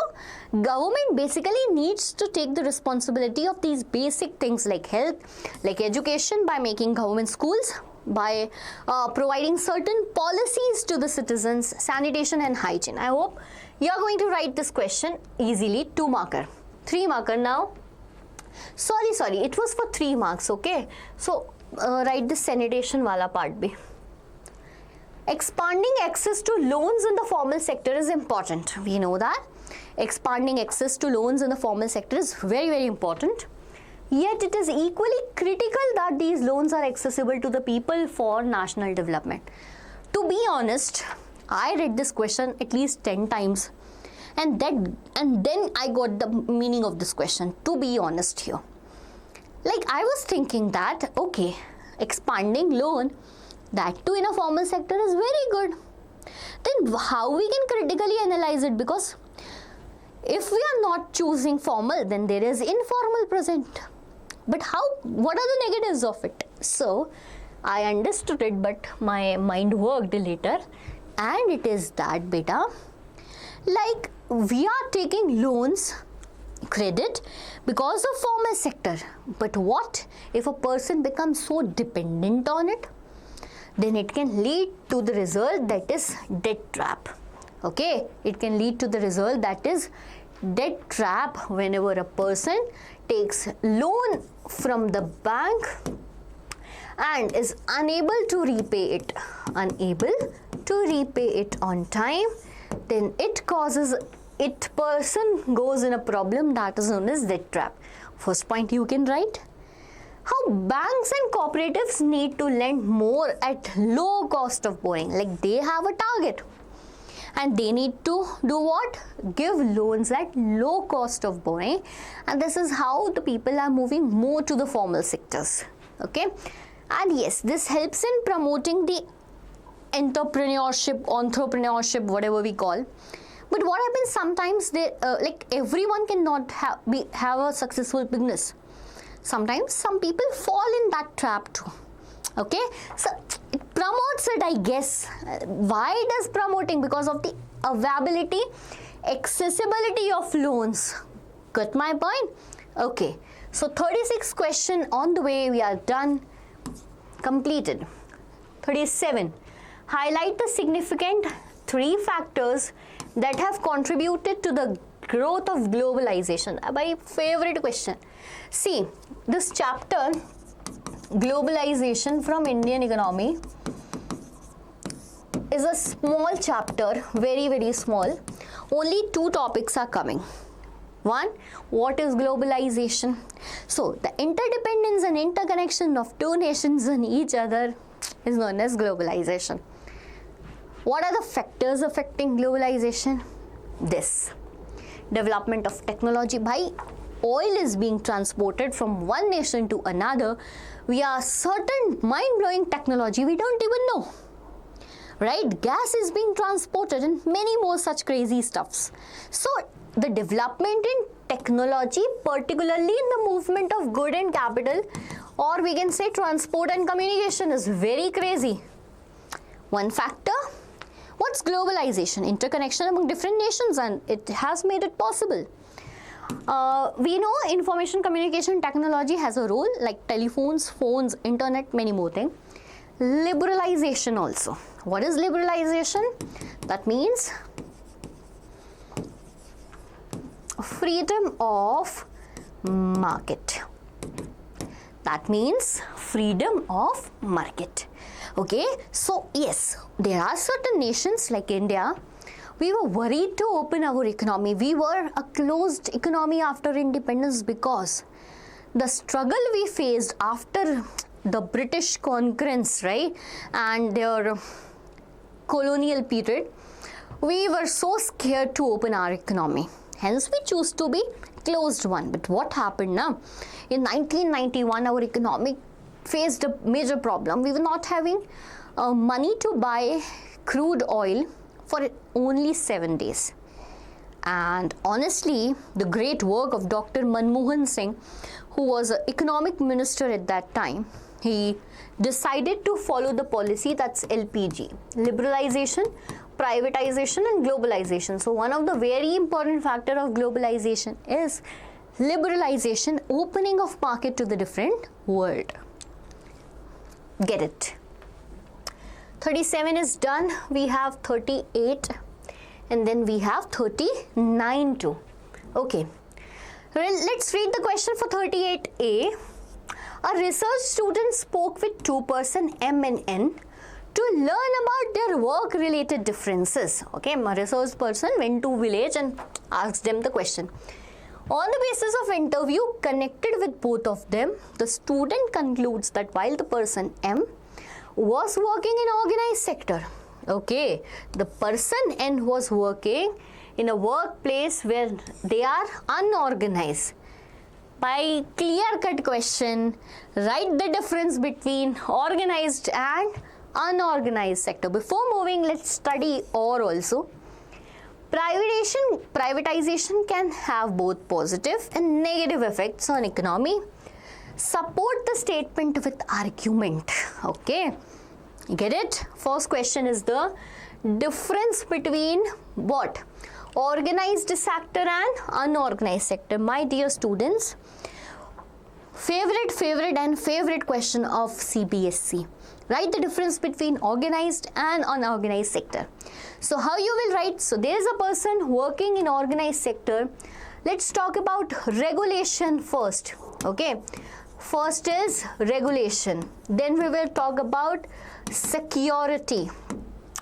government basically needs to take the responsibility of these basic things like health, like education, by making government schools, by providing certain policies to the citizens, sanitation and hygiene. I hope you are going to write this question easily. 2 marker, 3 marker now. Sorry, it was for 3 marks, okay? So write the sanitation wala part bhi. Expanding access to loans in the formal sector is important. We know that. Expanding access to loans in the formal sector is very, very important. Yet it is equally critical that these loans are accessible to the people for national development. To be honest, I read this question at least 10 times. And then I got the meaning of this question, to be honest here. I was thinking that, okay, expanding loan, that too in a formal sector is very good. Then how we can critically analyze it? Because if we are not choosing formal, then there is informal present. But what are the negatives of it? So I understood it, but my mind worked later. And it is that, beta, we are taking loans, credit, because of formal sector. But what if a person becomes so dependent on it? Then it can lead to the result that is debt trap. Okay, it can lead to the result that is debt trap whenever a person takes loan from the bank and is unable to repay it on time. Then person goes in a problem that is known as debt trap. First point you can write. How banks and cooperatives need to lend more at low cost of borrowing. They have a target and they need to do what? Give loans at low cost of borrowing. And this is how the people are moving more to the formal sectors. Okay. And yes, this helps in promoting the entrepreneurship, whatever we call. But what happens sometimes, everyone cannot have a successful business. Sometimes some people fall in that trap too. Okay, so it promotes it, I guess. Why does promoting? Because of the availability, accessibility of loans. Got my point? Okay, so 36 question on the way. We are done. Completed. 37. Highlight the significant 3 factors that have contributed to the growth of globalization. My favorite question. See, this chapter globalization from Indian economy is a small chapter, very, very small. Only two topics are coming. One, what is globalization? So, the interdependence and interconnection of two nations on each other is known as globalization. What are the factors affecting globalization? This. Development of technology. By oil is being transported from one nation to another via certain mind-blowing technology we don't even know. Right? Gas is being transported and many more such crazy stuffs. So, the development in technology, particularly in the movement of good and capital, or we can say transport and communication, is very crazy. One factor. What's globalization? Interconnection among different nations, and it has made it possible. We know information communication technology has a role like telephones, phones, internet, many more things. Liberalization also. What is liberalization? That means freedom of market. That means freedom of market. Okay, so yes, there are certain nations like India. We were worried to open our economy. We were a closed economy after independence because the struggle we faced after the British conquest, right, and their colonial period, we were so scared to open our economy. Hence, we choose to be closed one. But what happened now? In 1991, our economy faced a major problem. We were not having money to buy crude oil for only 7 days. And honestly, the great work of Dr. Manmohan Singh, who was an economic minister at that time, he decided to follow the policy that's LPG, liberalization, privatization and globalization. So one of the very important factor of globalization is liberalization, opening of market to the different world. Get it? 37 is done. We have 38 and then we have 39 too. Okay. Let's read the question for 38A. A research student spoke with two persons M and N to learn about their work related differences. Okay, a research person went to village and asked them the question. On the basis of interview connected with both of them, the student concludes that while the person M was working in organized sector, okay, the person N was working in a workplace where they are unorganized. By clear-cut question, write the difference between organized and unorganized sector. Before moving, let's study OR also. Privatization can have both positive and negative effects on economy. Support the statement with argument. Okay, get it? First question is the difference between what? Organized sector and unorganized sector. My dear students, favorite question of CBSE. Write the difference between organized and unorganized sector. So how you will write? So there is a person working in organized sector. Let's talk about regulation first. Okay, first is regulation. Then we will talk about security.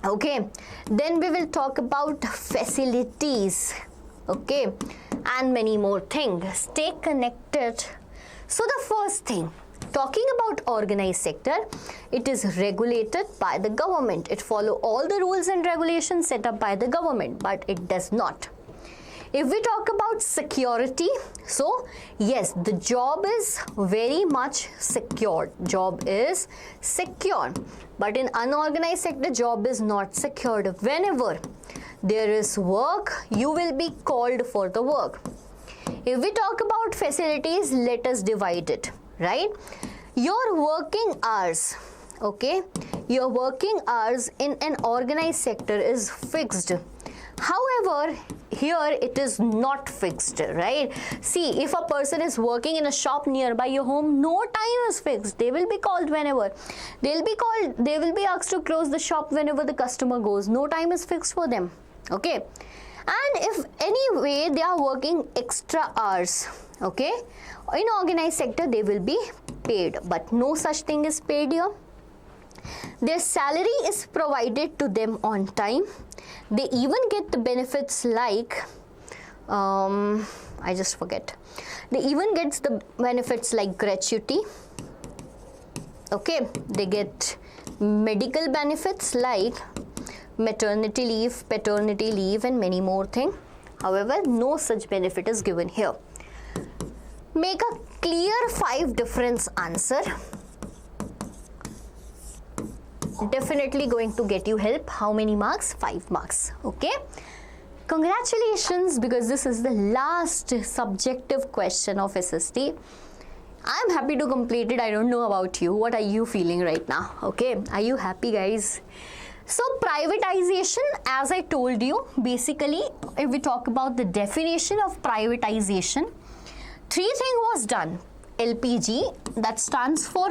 Okay, then we will talk about facilities. Okay, and many more things. Stay connected. So the first thing, talking about organized sector, it is regulated by the government. It follows all the rules and regulations set up by the government, but it does not. If we talk about security, so yes, the job is very much secured. Job is secure. But in unorganized sector, job is not secured. Whenever there is work, you will be called for the work. If we talk about facilities, let us divide it, right? Your working hours, okay? Your working hours in an organized sector is fixed. However, here it is not fixed, right? See, if a person is working in a shop nearby your home, no time is fixed. They will be called whenever. They will be asked to close the shop whenever the customer goes. No time is fixed for them, okay? And if anyway they are working extra hours, okay, in organized sector they will be paid, but no such thing is paid here. Their salary is provided to them on time. They even get the benefits like I just forget. They even get the benefits like gratuity. Okay, they get medical benefits like maternity leave, paternity leave, and many more things. However, no such benefit is given here. Make a clear 5 difference answer. Definitely going to get you help. How many marks? 5 marks. Okay. Congratulations, because this is the last subjective question of SST. I am happy to complete it. I don't know about you. What are you feeling right now? Okay. Are you happy, guys? So privatization, as I told you, basically if we talk about the definition of privatization, 3 things was done. LPG, that stands for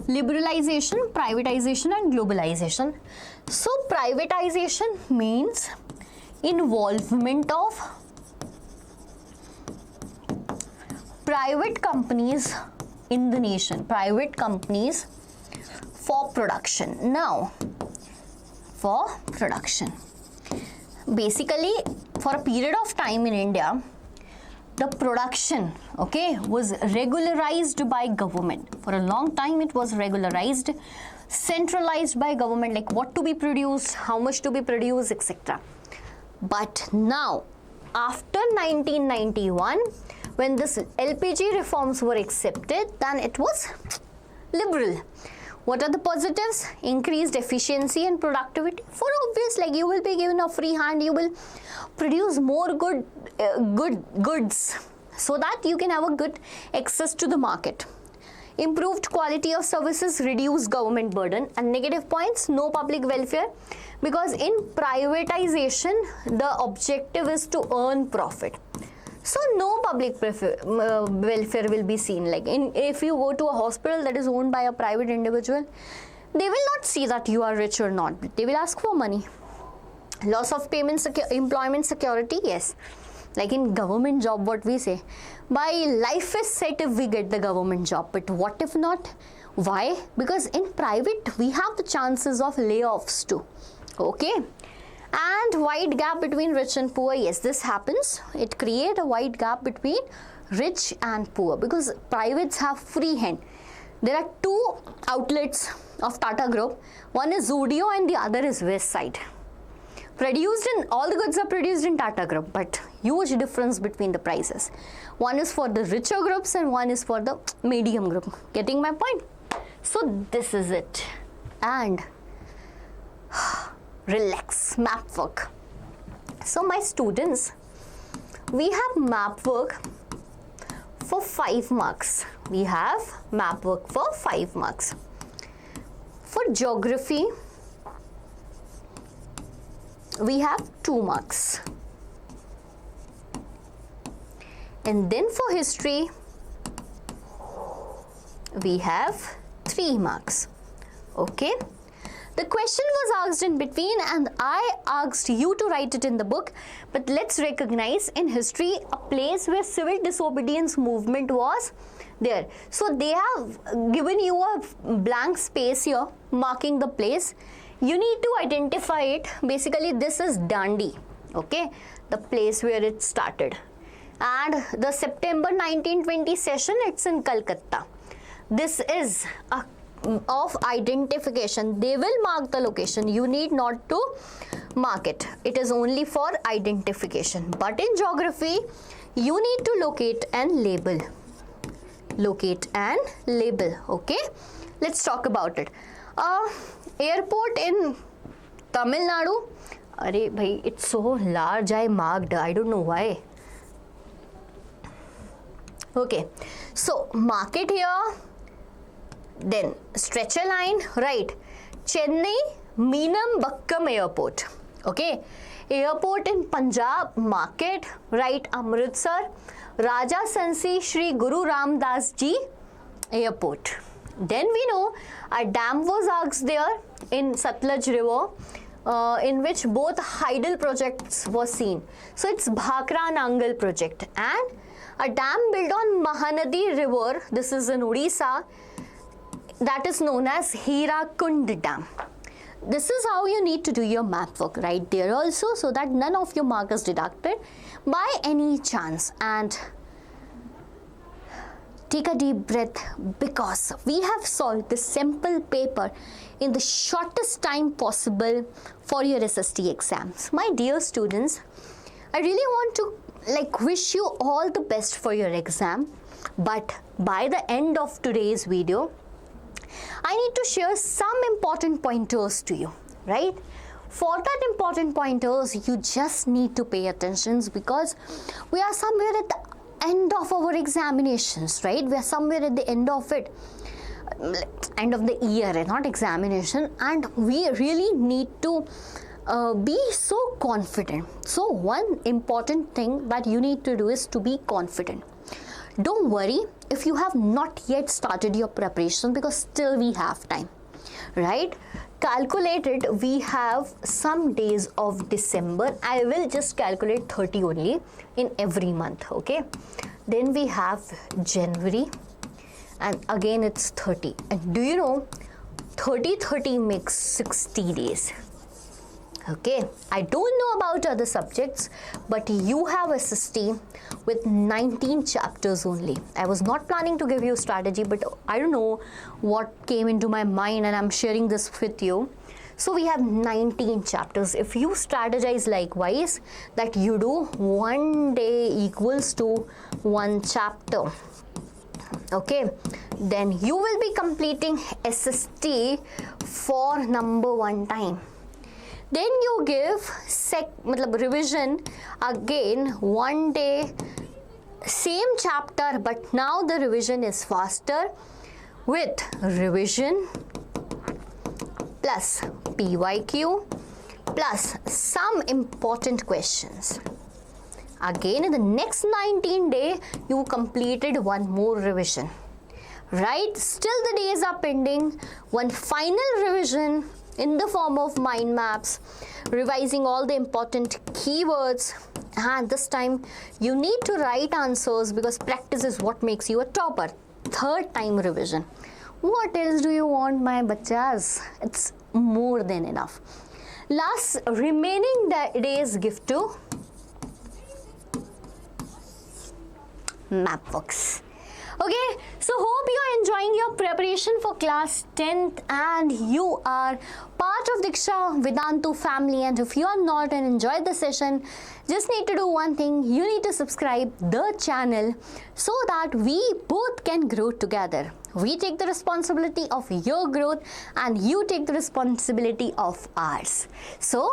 liberalization, privatization and globalization. So privatization means involvement of private companies in the nation, private companies for production. Now, for production, basically for a period of time in India, the production, okay, was regularized by government. For a long time it was regularized, centralized by government, like what to be produced, how much to be produced, etc. But now, after 1991, when this LPG reforms were accepted, then it was liberal. What are the positives? Increased efficiency and productivity. For obvious, like you will be given a free hand, you will produce more goods so that you can have a good access to the market. Improved quality of services, reduced government burden. And negative points, no public welfare, because in privatization the objective is to earn profit. So no public welfare will be seen. Like if you go to a hospital that is owned by a private individual, they will not see that you are rich or not. They will ask for money. Loss of employment security, yes. Like in government job, what we say, my life is set if we get the government job. But what if not? Why? Because in private we have the chances of layoffs too. Okay. And wide gap between rich and poor, yes, this happens. It creates a wide gap between rich and poor because privates have free hand. There are 2 outlets of Tata Group. One is Zudio and the other is West Side. All the goods are produced in Tata Group, but huge difference between the prices. One is for the richer groups and one is for the medium group. Getting my point? So this is it. And relax, map work. So my students, we have map work for 5 marks. We have map work for 5 marks. For geography, we have 2 marks. And then for history, we have 3 marks. Okay. The question was asked in between and I asked you to write it in the book, but let's recognize in history a place where civil disobedience movement was there. So they have given you a blank space here marking the place. You need to identify it. Basically this is Dandi, okay, the place where it started. And the September 1920 session, it's in Calcutta. This is of identification. They will mark the location. You need not to mark it. It is only for identification. But in geography, you need to locate and label. Locate and label. Okay. Let's talk about it. Airport in Tamil Nadu. Arey bhai, it's so large. I marked. I don't know why. Okay. So mark it here. Then stretch a line, right? Chennai Meenambakkam Airport. Okay. Airport in Punjab, market, right? Amritsar, Raja Sansi Shri Guru Ram Das Ji Airport. Then we know a dam was asked there in Satluj River. in which both hydel projects were seen. So it's Bhakra Nangal project, and a dam built on Mahanadi river, this is in Odisha, that is known as Hirakund Dam. This is how you need to do your map work right there also, so that none of your mark is deducted by any chance. And take a deep breath, because we have solved the sample paper in the shortest time possible for your SST exams. My dear students, I really want to wish you all the best for your exam, but by the end of today's video, I need to share some important pointers to you, right? For that important pointers, you just need to pay attention, because we are somewhere at the end of our examinations, right? We are somewhere at the end of it, end of the year, not examination, and we really need to be so confident. So one important thing that you need to do is to be confident. Don't worry if you have not yet started your preparation, because still we have time, right? Calculate it, we have some days of December. I will just calculate 30 only in every month, okay? Then we have January, and again it's 30. And do you know 30 makes 60 days? Okay, I don't know about other subjects, but you have SST with 19 chapters only. I was not planning to give you strategy, but I don't know what came into my mind, and I'm sharing this with you. So we have 19 chapters. If you strategize likewise, that you do one day equals to one chapter, okay, then you will be completing SST for number 1 time. Then you give revision again 1 day, same chapter, but now the revision is faster with revision plus PYQ plus some important questions. Again in the next 19 days, you completed one more revision, right? Still the days are pending. One final revision in the form of mind maps, revising all the important keywords, and this time you need to write answers, because practice is what makes you a topper. 3rd time revision. What else do you want, my bachas? It's more than enough. Last remaining days give to map works. Okay, so hope you are enjoying your preparation for class 10th, and you are part of Deeksha Vedantu family. And if you are not and enjoyed the session, just need to do one thing. You need to subscribe the channel so that we both can grow together. We take the responsibility of your growth, and you take the responsibility of ours. So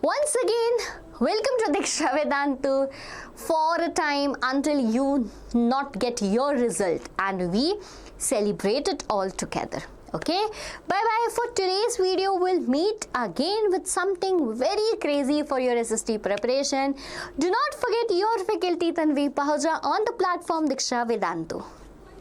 once again, welcome to Deeksha Vedantu for a time until you not get your result, and we celebrate it all together. Okay, bye bye for today's video. We'll meet again with something very crazy for your SST preparation. Do not forget your faculty Tanvi Pahuja on the platform Deeksha Vedantu.